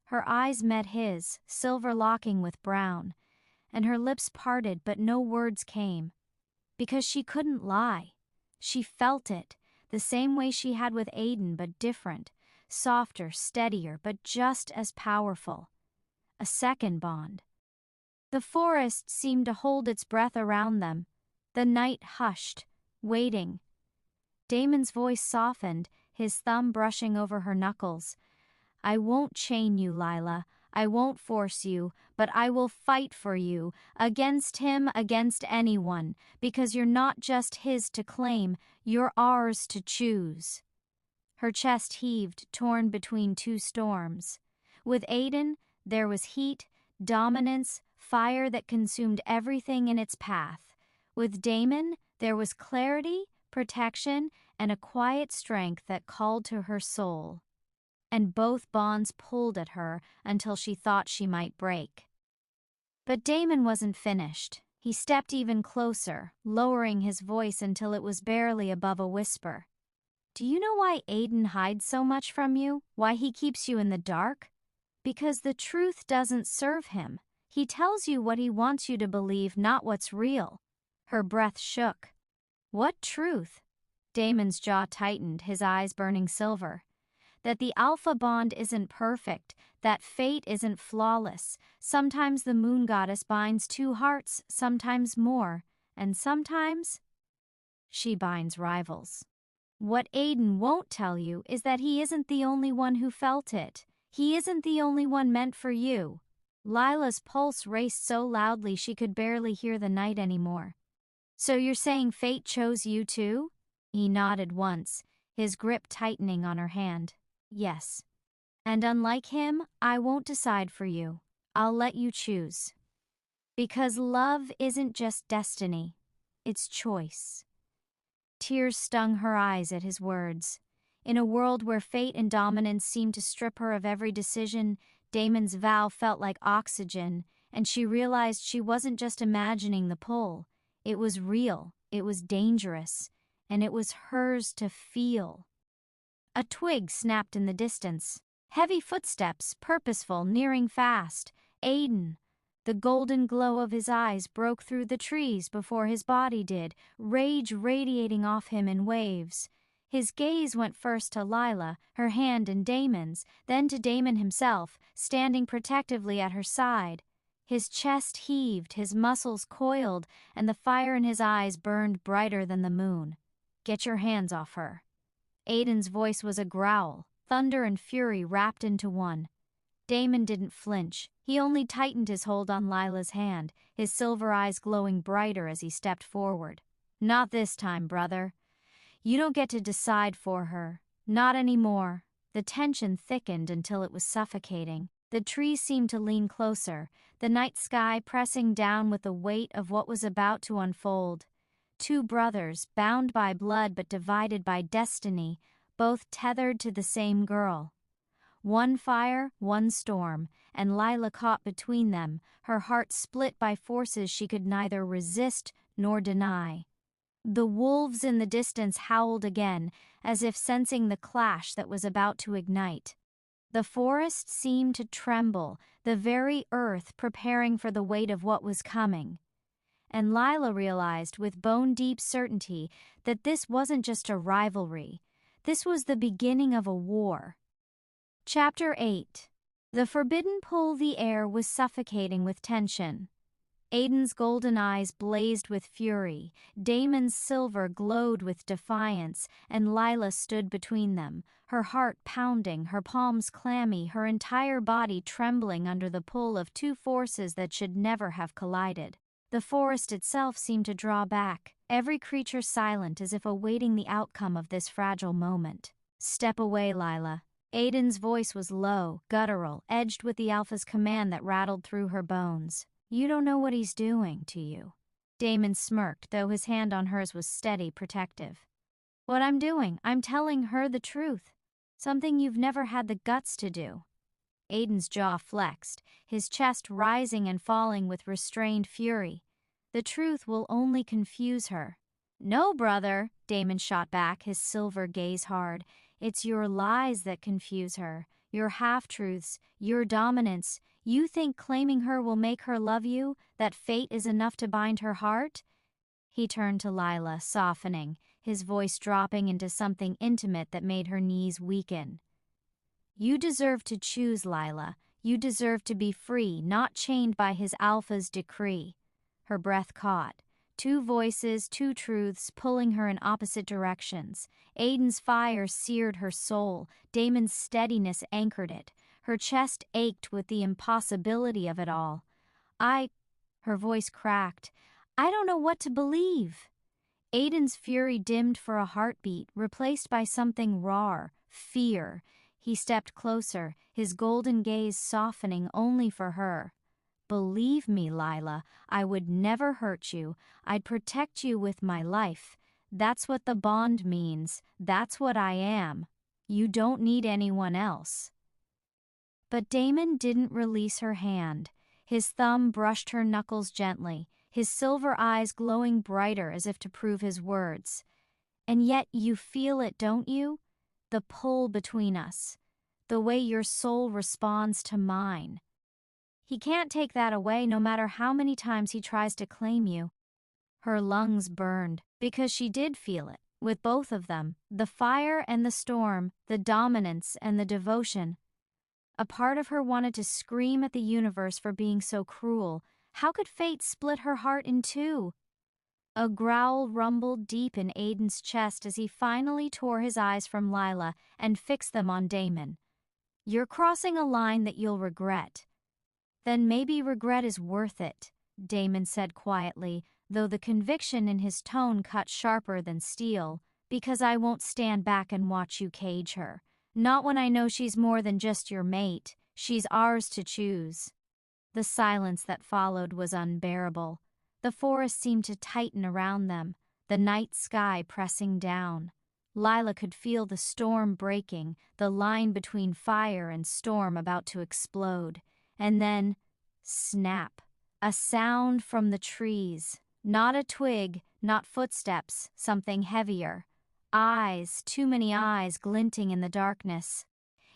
Her eyes met his, silver locking with brown, and her lips parted but no words came. Because she couldn't lie. She felt it, the same way she had with Aiden but different, softer, steadier, but just as powerful. A second bond. The forest seemed to hold its breath around them. The night hushed, waiting. Damon's voice softened, his thumb brushing over her knuckles. "I won't chain you, Lila. I won't force you, but I will fight for you, against him, against anyone, because you're not just his to claim, you're ours to choose." Her chest heaved, torn between two storms. With Aiden, there was heat, dominance, fire that consumed everything in its path. With Damon, there was clarity, protection, and a quiet strength that called to her soul. And both bonds pulled at her until she thought she might break. But Damon wasn't finished. He stepped even closer, lowering his voice until it was barely above a whisper. "Do you know why Aiden hides so much from you? Why he keeps you in the dark? Because the truth doesn't serve him. He tells you what he wants you to believe, not what's real." Her breath shook. "What truth?" Damon's jaw tightened, his eyes burning silver. "That the alpha bond isn't perfect, that fate isn't flawless. Sometimes the moon goddess binds two hearts, sometimes more, and sometimes she binds rivals. What Aiden won't tell you is that he isn't the only one who felt it. He isn't the only one meant for you." Lila's pulse raced so loudly she could barely hear the night anymore. "So you're saying fate chose you too?" He nodded once, his grip tightening on her hand. "Yes. And unlike him, I won't decide for you. I'll let you choose. Because love isn't just destiny, it's choice." Tears stung her eyes at his words. In a world where fate and dominance seemed to strip her of every decision, Damon's vow felt like oxygen, and she realized she wasn't just imagining the pull. It was real, it was dangerous, and it was hers to feel. A twig snapped in the distance. Heavy footsteps, purposeful, nearing fast. Aiden. The golden glow of his eyes broke through the trees before his body did, rage radiating off him in waves. His gaze went first to Lila, her hand in Damon's, then to Damon himself, standing protectively at her side. His chest heaved, his muscles coiled, and the fire in his eyes burned brighter than the moon. "Get your hands off her." Aiden's voice was a growl, thunder and fury wrapped into one. Damon didn't flinch. He only tightened his hold on Lila's hand, his silver eyes glowing brighter as he stepped forward. "Not this time, brother. You don't get to decide for her. Not anymore." The tension thickened until it was suffocating. The trees seemed to lean closer, the night sky pressing down with the weight of what was about to unfold. Two brothers, bound by blood but divided by destiny, both tethered to the same girl. One fire, one storm, and Lila caught between them, her heart split by forces she could neither resist nor deny. The wolves in the distance howled again, as if sensing the clash that was about to ignite. The forest seemed to tremble, the very earth preparing for the weight of what was coming. And Lila realized with bone-deep certainty that this wasn't just a rivalry. This was the beginning of a war. Chapter 8. The forbidden pull. The air was suffocating with tension. Aiden's golden eyes blazed with fury, Damon's silver glowed with defiance, and Lila stood between them, her heart pounding, her palms clammy, her entire body trembling under the pull of two forces that should never have collided. The forest itself seemed to draw back, every creature silent as if awaiting the outcome of this fragile moment. "Step away, Lila." Aiden's voice was low, guttural, edged with the Alpha's command that rattled through her bones. "You don't know what he's doing to you." Damon smirked, though his hand on hers was steady, protective. "What I'm doing, I'm telling her the truth. Something you've never had the guts to do." Aiden's jaw flexed, his chest rising and falling with restrained fury. "The truth will only confuse her." "No, brother," Damon shot back, his silver gaze hard. "It's your lies that confuse her, your half-truths, your dominance. You think claiming her will make her love you, that fate is enough to bind her heart?" He turned to Lila, softening, his voice dropping into something intimate that made her knees weaken. "You deserve to choose, Lila. You deserve to be free, not chained by his Alpha's decree." Her breath caught. Two voices, two truths, pulling her in opposite directions. Aiden's fire seared her soul. Damon's steadiness anchored it. Her chest ached with the impossibility of it all. Her voice cracked. "I don't know what to believe." Aiden's fury dimmed for a heartbeat, replaced by something raw, fear. He stepped closer, his golden gaze softening only for her. "Believe me, Lila, I would never hurt you. I'd protect you with my life. That's what the bond means. That's what I am. You don't need anyone else." But Damon didn't release her hand. His thumb brushed her knuckles gently, his silver eyes glowing brighter as if to prove his words. "And yet you feel it, don't you? The pull between us. The way your soul responds to mine. He can't take that away no matter how many times he tries to claim you." Her lungs burned, because she did feel it, with both of them, the fire and the storm, the dominance and the devotion. A part of her wanted to scream at the universe for being so cruel. How could fate split her heart in two? A growl rumbled deep in Aiden's chest as he finally tore his eyes from Lila and fixed them on Damon. "You're crossing a line that you'll regret." "Then maybe regret is worth it," Damon said quietly, though the conviction in his tone cut sharper than steel. "Because I won't stand back and watch you cage her. Not when I know she's more than just your mate. She's ours to choose." The silence that followed was unbearable. The forest seemed to tighten around them, the night sky pressing down. Lila could feel the storm breaking, the line between fire and storm about to explode. And then, snap, a sound from the trees. Not a twig, not footsteps, something heavier. Eyes, too many eyes glinting in the darkness.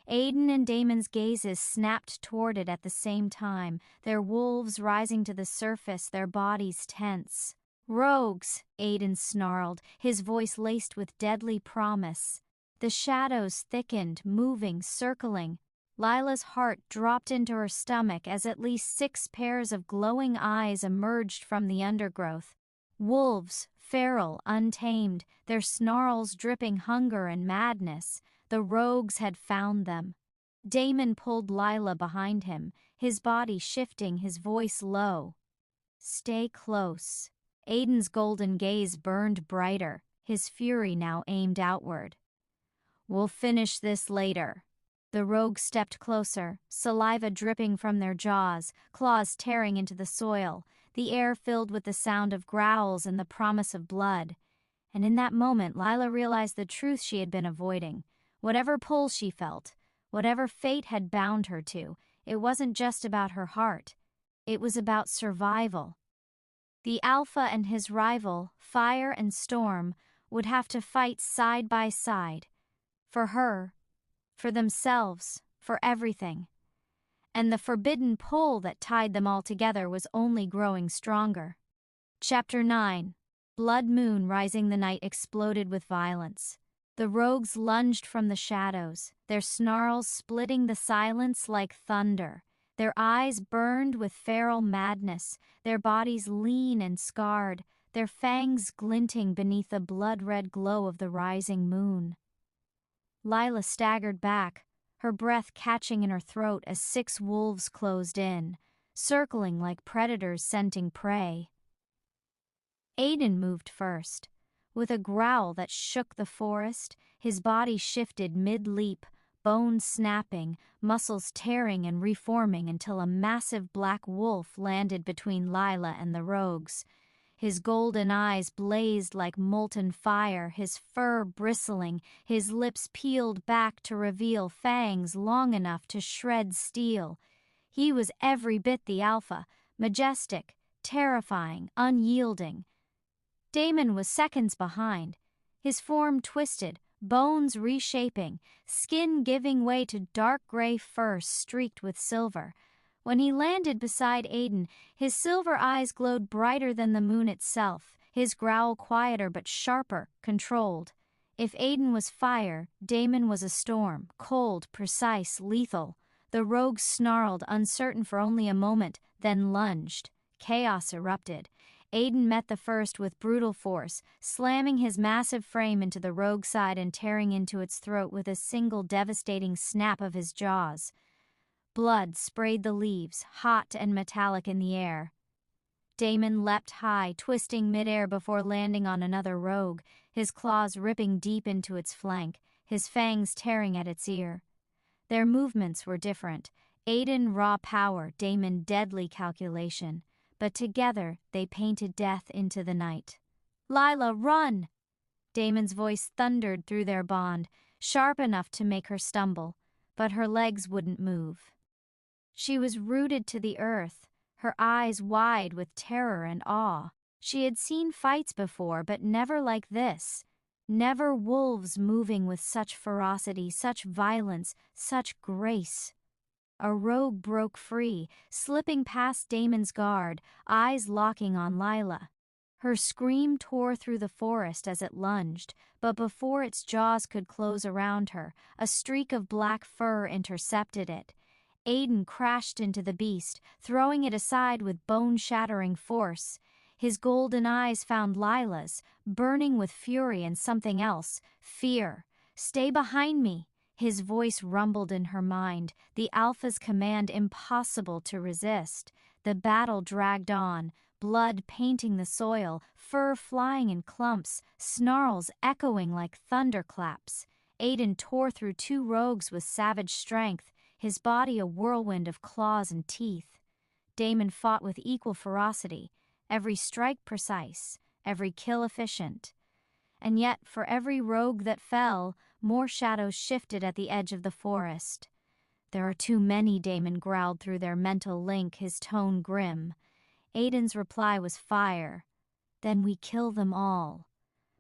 Aiden and Damon's gazes snapped toward it at the same time, their wolves rising to the surface, their bodies tense. "Rogues," Aiden snarled, his voice laced with deadly promise. The shadows thickened, moving, circling. Lila's heart dropped into her stomach as at least 6 pairs of glowing eyes emerged from the undergrowth. Wolves, feral, untamed, their snarls dripping hunger and madness. The rogues had found them. Damon pulled Lila behind him, his body shifting, his voice low. "Stay close." Aiden's golden gaze burned brighter, his fury now aimed outward. "We'll finish this later." The rogues stepped closer, saliva dripping from their jaws, claws tearing into the soil, the air filled with the sound of growls and the promise of blood. And in that moment, Lila realized the truth she had been avoiding. Whatever pull she felt, whatever fate had bound her to, it wasn't just about her heart. It was about survival. The Alpha and his rival, Fire and Storm, would have to fight side by side. For her, for themselves, for everything. And the forbidden pull that tied them all together was only growing stronger. Chapter 9. Blood moon rising the night exploded with violence. The rogues lunged from the shadows, their snarls splitting the silence like thunder. Their eyes burned with feral madness, their bodies lean and scarred, their fangs glinting beneath the blood-red glow of the rising moon. Lila staggered back, her breath catching in her throat as 6 wolves closed in, circling like predators scenting prey. Aiden moved first. With a growl that shook the forest, his body shifted mid-leap, bones snapping, muscles tearing and reforming until a massive black wolf landed between Lila and the rogues. His golden eyes blazed like molten fire, his fur bristling, his lips peeled back to reveal fangs long enough to shred steel. He was every bit the alpha, majestic, terrifying, unyielding. Damon was seconds behind, his form twisted, bones reshaping, skin giving way to dark gray fur streaked with silver. When he landed beside Aiden, his silver eyes glowed brighter than the moon itself, his growl quieter but sharper, controlled. If Aiden was fire, Damon was a storm, cold, precise, lethal. The rogue snarled, uncertain for only a moment, then lunged. Chaos erupted. Aiden met the first with brutal force, slamming his massive frame into the rogue's side and tearing into its throat with a single devastating snap of his jaws. Blood sprayed the leaves, hot and metallic in the air. Damon leapt high, twisting midair before landing on another rogue, his claws ripping deep into its flank, his fangs tearing at its ear. Their movements were different. Aiden raw power, Damon deadly calculation. But together they painted death into the night. "Lila, run!" Damon's voice thundered through their bond, sharp enough to make her stumble, but her legs wouldn't move. She was rooted to the earth, her eyes wide with terror and awe. She had seen fights before, but never like this. Never wolves moving with such ferocity, such violence, such grace. A rogue broke free, slipping past Damon's guard, eyes locking on Lila. Her scream tore through the forest as it lunged, but before its jaws could close around her, a streak of black fur intercepted it. Aiden crashed into the beast, throwing it aside with bone-shattering force. His golden eyes found Lila's, burning with fury and something else, fear. "Stay behind me." His voice rumbled in her mind, the Alpha's command impossible to resist. The battle dragged on, blood painting the soil, fur flying in clumps, snarls echoing like thunderclaps. Aiden tore through 2 rogues with savage strength, his body a whirlwind of claws and teeth. Damon fought with equal ferocity, every strike precise, every kill efficient. And yet, for every rogue that fell, more shadows shifted at the edge of the forest. "There are too many," Damon growled through their mental link, his tone grim. Aiden's reply was fire. "Then we kill them all."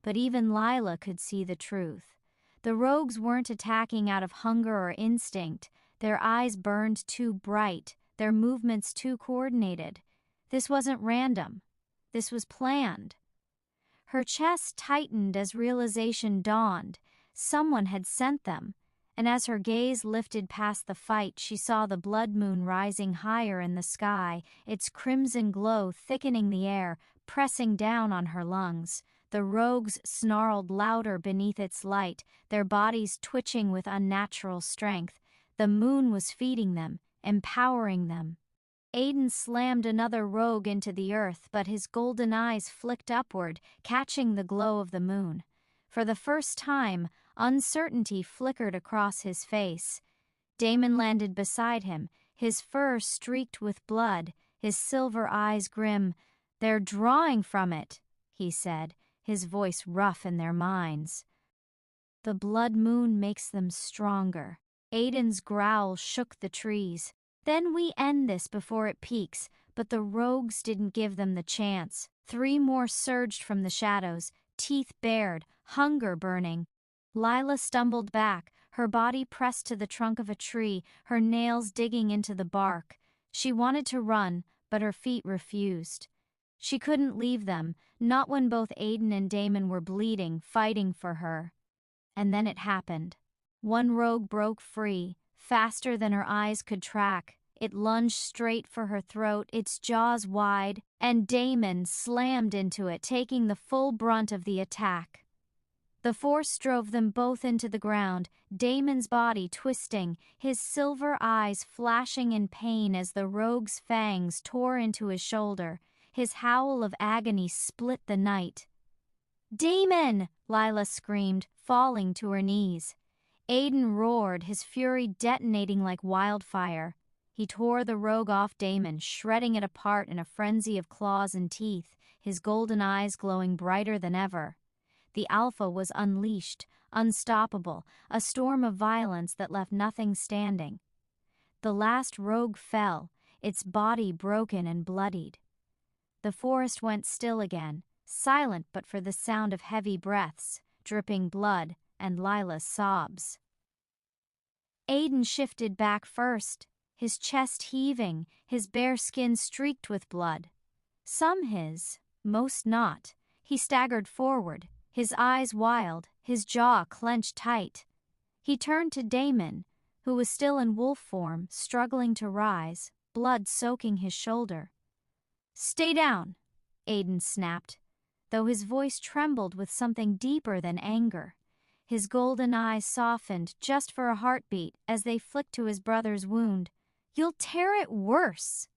But even Lila could see the truth. The rogues weren't attacking out of hunger or instinct. Their eyes burned too bright, their movements too coordinated. This wasn't random. This was planned. Her chest tightened as realization dawned. Someone had sent them, and as her gaze lifted past the fight, she saw the blood moon rising higher in the sky, its crimson glow thickening the air, pressing down on her lungs. The rogues snarled louder beneath its light, their bodies twitching with unnatural strength. The moon was feeding them, empowering them. Aiden slammed another rogue into the earth, but his golden eyes flicked upward, catching the glow of the moon. For the first time, uncertainty flickered across his face. Damon landed beside him, his fur streaked with blood, his silver eyes grim. "They're drawing from it," he said, his voice rough in their minds. "The blood moon makes them stronger." Aiden's growl shook the trees. "Then we end this before it peaks," but the rogues didn't give them the chance. 3 more surged from the shadows, teeth bared, hunger burning. Lila stumbled back, her body pressed to the trunk of a tree, her nails digging into the bark. She wanted to run, but her feet refused. She couldn't leave them, not when both Aiden and Damon were bleeding, fighting for her. And then it happened. One rogue broke free, faster than her eyes could track. It lunged straight for her throat, its jaws wide, and Damon slammed into it, taking the full brunt of the attack. The force drove them both into the ground, Damon's body twisting, his silver eyes flashing in pain as the rogue's fangs tore into his shoulder. His howl of agony split the night. "Damon!" Lila screamed, falling to her knees. Aiden roared, his fury detonating like wildfire. He tore the rogue off Damon, shredding it apart in a frenzy of claws and teeth, his golden eyes glowing brighter than ever. The Alpha was unleashed, unstoppable, a storm of violence that left nothing standing. The last rogue fell, its body broken and bloodied. The forest went still again, silent but for the sound of heavy breaths, dripping blood, and Lila's sobs. Aiden shifted back first, his chest heaving, his bare skin streaked with blood. Some his, most not. He staggered forward, his eyes wild, his jaw clenched tight. He turned to Damon, who was still in wolf form, struggling to rise, blood soaking his shoulder. "Stay down," Aiden snapped, though his voice trembled with something deeper than anger. His golden eyes softened just for a heartbeat as they flicked to his brother's wound. "You'll tear it worse."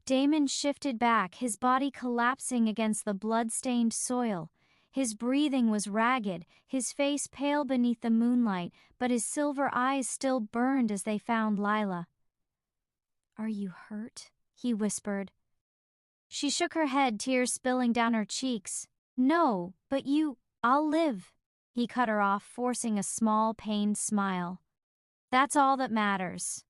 Damon shifted back, his body collapsing against the blood-stained soil. His breathing was ragged, his face pale beneath the moonlight, but his silver eyes still burned as they found Lila. "Are you hurt?" he whispered. She shook her head, tears spilling down her cheeks. "No, but I'll live." He cut her off, forcing a small, pained smile. "That's all that matters."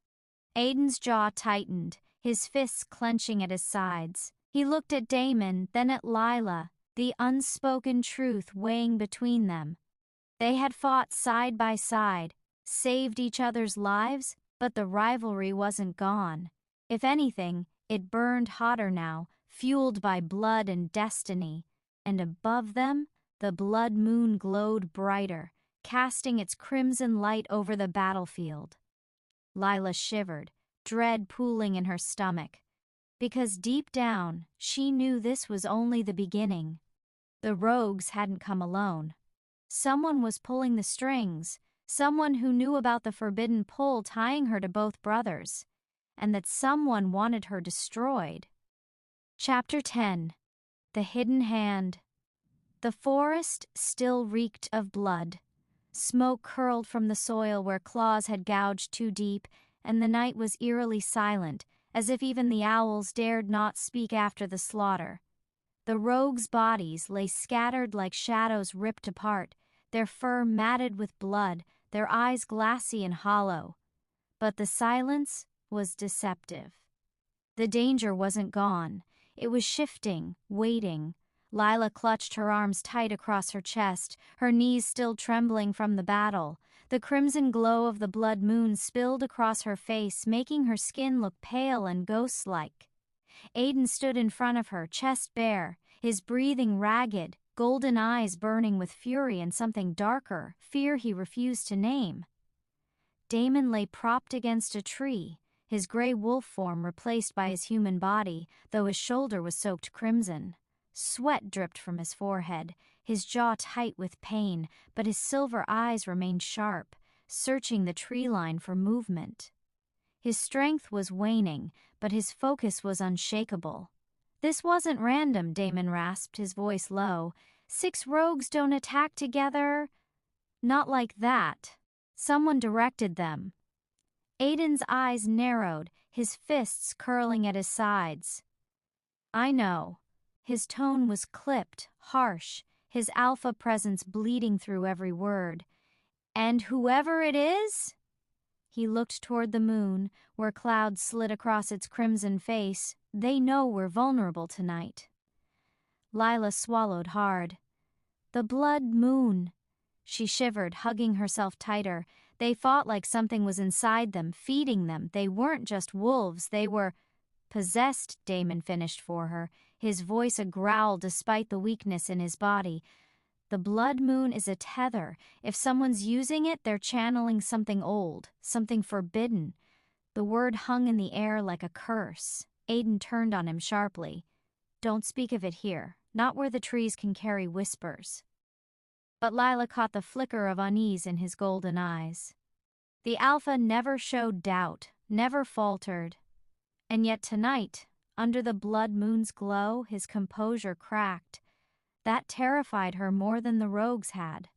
Aiden's jaw tightened, his fists clenching at his sides. He looked at Damon, then at Lila, the unspoken truth weighing between them. They had fought side by side, saved each other's lives, but the rivalry wasn't gone. If anything, it burned hotter now, fueled by blood and destiny. And above them, the blood moon glowed brighter, casting its crimson light over the battlefield. Lila shivered, dread pooling in her stomach, because deep down, she knew this was only the beginning. The rogues hadn't come alone. Someone was pulling the strings, someone who knew about the forbidden pull tying her to both brothers, and that someone wanted her destroyed. Chapter 10. The Hidden Hand. The forest still reeked of blood. Smoke curled from the soil where claws had gouged too deep, and the night was eerily silent, as if even the owls dared not speak after the slaughter. The rogues' bodies lay scattered like shadows ripped apart, their fur matted with blood, their eyes glassy and hollow. But the silence was deceptive. The danger wasn't gone. It was shifting, waiting. Lila clutched her arms tight across her chest, her knees still trembling from the battle. The crimson glow of the blood moon spilled across her face, making her skin look pale and ghost-like. Aiden stood in front of her, chest bare, his breathing ragged, golden eyes burning with fury and something darker, fear he refused to name. Damon lay propped against a tree, his gray wolf form replaced by his human body, though his shoulder was soaked crimson. Sweat dripped from his forehead, his jaw tight with pain, but his silver eyes remained sharp, searching the tree line for movement. His strength was waning, but his focus was unshakable. "This wasn't random," Damon rasped, his voice low. "6 rogues don't attack together." "Not like that. Someone directed them." Aiden's eyes narrowed, his fists curling at his sides. "I know." His tone was clipped, harsh, his alpha presence bleeding through every word. "And whoever it is?" He looked toward the moon, where clouds slid across its crimson face. "They know we're vulnerable tonight." Lila swallowed hard. "The blood moon." She shivered, hugging herself tighter. They fought like something was inside them, feeding them. They weren't just wolves, they were possessed, Damon finished for her, his voice a growl despite the weakness in his body. "The blood moon is a tether. If someone's using it, they're channeling something old, something forbidden. The word hung in the air like a curse. Aiden turned on him sharply. Don't speak of it here, not where the trees can carry whispers. But Lila caught the flicker of unease in his golden eyes. The alpha never showed doubt, never faltered. And yet tonight, under the blood moon's glow, his composure cracked. That terrified her more than the rogues had.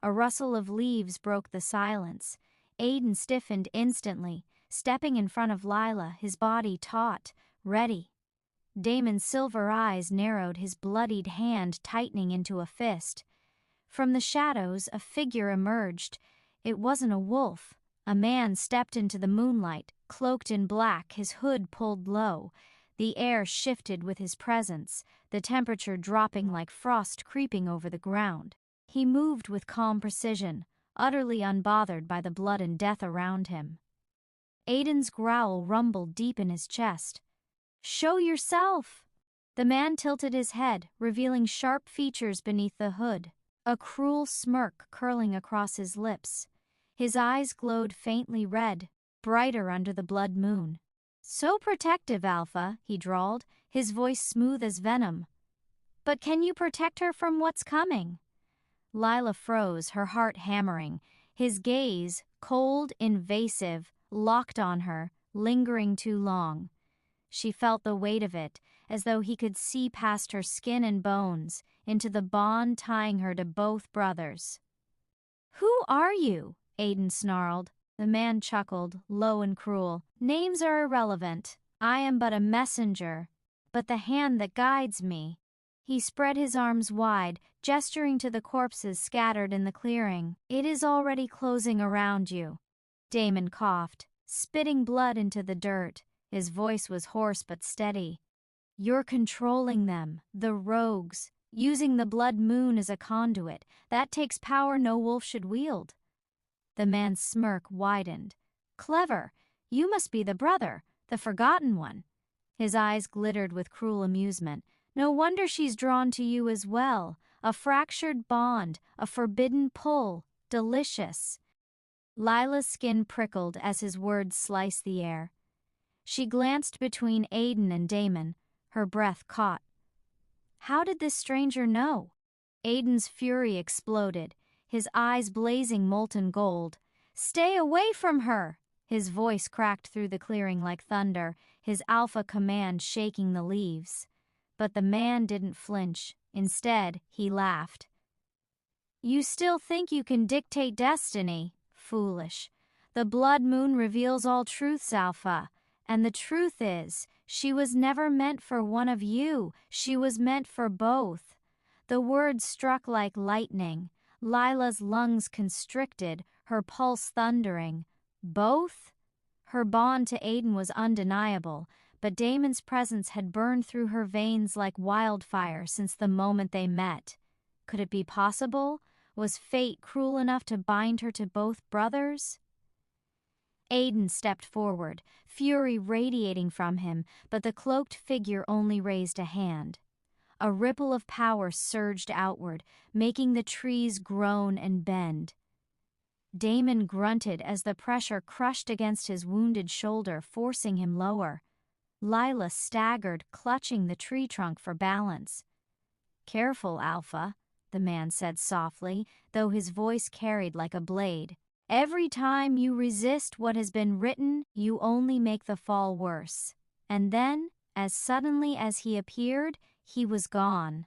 A rustle of leaves broke the silence. Aiden stiffened instantly, stepping in front of Lila, his body taut, ready. Damon's silver eyes narrowed, his bloodied hand tightening into a fist. From the shadows, a figure emerged. It wasn't a wolf. A man stepped into the moonlight, cloaked in black, his hood pulled low. The air shifted with his presence, the temperature dropping like frost creeping over the ground. He moved with calm precision, utterly unbothered by the blood and death around him. Aiden's growl rumbled deep in his chest. "Show yourself!" The man tilted his head, revealing sharp features beneath the hood, a cruel smirk curling across his lips. His eyes glowed faintly red, brighter under the blood moon. "So protective, Alpha," he drawled, his voice smooth as venom. "But can you protect her from what's coming?" Lila froze, her heart hammering. His gaze, cold, invasive, locked on her, lingering too long. She felt the weight of it, as though he could see past her skin and bones, into the bond tying her to both brothers. "Who are you?" Aiden snarled. The man chuckled, low and cruel. "Names are irrelevant. I am but a messenger, but the hand that guides me." He spread his arms wide, gesturing to the corpses scattered in the clearing. "It is already closing around you." Damon coughed, spitting blood into the dirt. His voice was hoarse but steady. "You're controlling them, the rogues, using the blood moon as a conduit. That takes power no wolf should wield." The man's smirk widened. "Clever. You must be the brother, the forgotten one." His eyes glittered with cruel amusement. "No wonder she's drawn to you as well. A fractured bond, a forbidden pull. Delicious." Lila's skin prickled as his words sliced the air. She glanced between Aiden and Damon, her breath caught. How did this stranger know? Aiden's fury exploded, his eyes blazing molten gold. "Stay away from her!" His voice cracked through the clearing like thunder, his alpha command shaking the leaves. But the man didn't flinch. Instead, he laughed. "You still think you can dictate destiny? Foolish. The blood moon reveals all truths, Alpha. And the truth is, she was never meant for one of you. She was meant for both." The words struck like lightning. Lila's lungs constricted, her pulse thundering. Both? Her bond to Aiden was undeniable, but Damon's presence had burned through her veins like wildfire since the moment they met. Could it be possible? Was fate cruel enough to bind her to both brothers? Aiden stepped forward, fury radiating from him, but the cloaked figure only raised a hand. A ripple of power surged outward, making the trees groan and bend. Damon grunted as the pressure crushed against his wounded shoulder, forcing him lower. Lila staggered, clutching the tree trunk for balance. "Careful, Alpha," the man said softly, though his voice carried like a blade. "Every time you resist what has been written, you only make the fall worse." And then, as suddenly as he appeared, he was gone.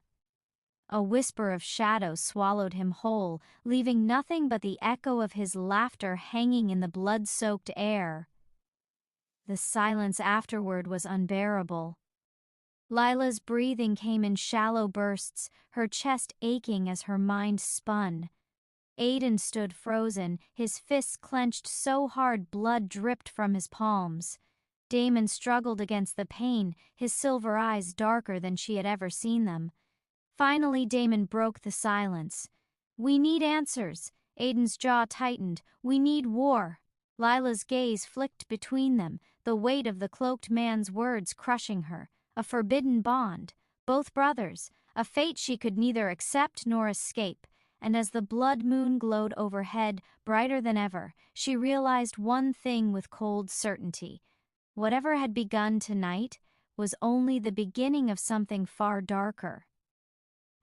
A whisper of shadow swallowed him whole, leaving nothing but the echo of his laughter hanging in the blood-soaked air. The silence afterward was unbearable. Lila's breathing came in shallow bursts, her chest aching as her mind spun. Aiden stood frozen, his fists clenched so hard blood dripped from his palms. Damon struggled against the pain, his silver eyes darker than she had ever seen them. Finally, Damon broke the silence. "We need answers." Aiden's jaw tightened. "We need war." Lila's gaze flicked between them, the weight of the cloaked man's words crushing her. A forbidden bond, both brothers, a fate she could neither accept nor escape. and as the blood moon glowed overhead, brighter than ever, she realized one thing with cold certainty. Whatever had begun tonight was only the beginning of something far darker.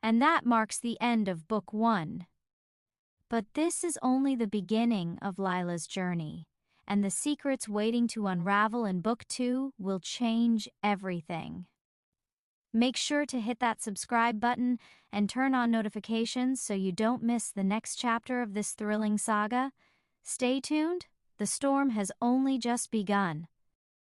And that marks the end of Book 1. But this is only the beginning of Lila's journey, and the secrets waiting to unravel in Book 2 will change everything. Make sure to hit that subscribe button and turn on notifications so you don't miss the next chapter of this thrilling saga. Stay tuned, the storm has only just begun.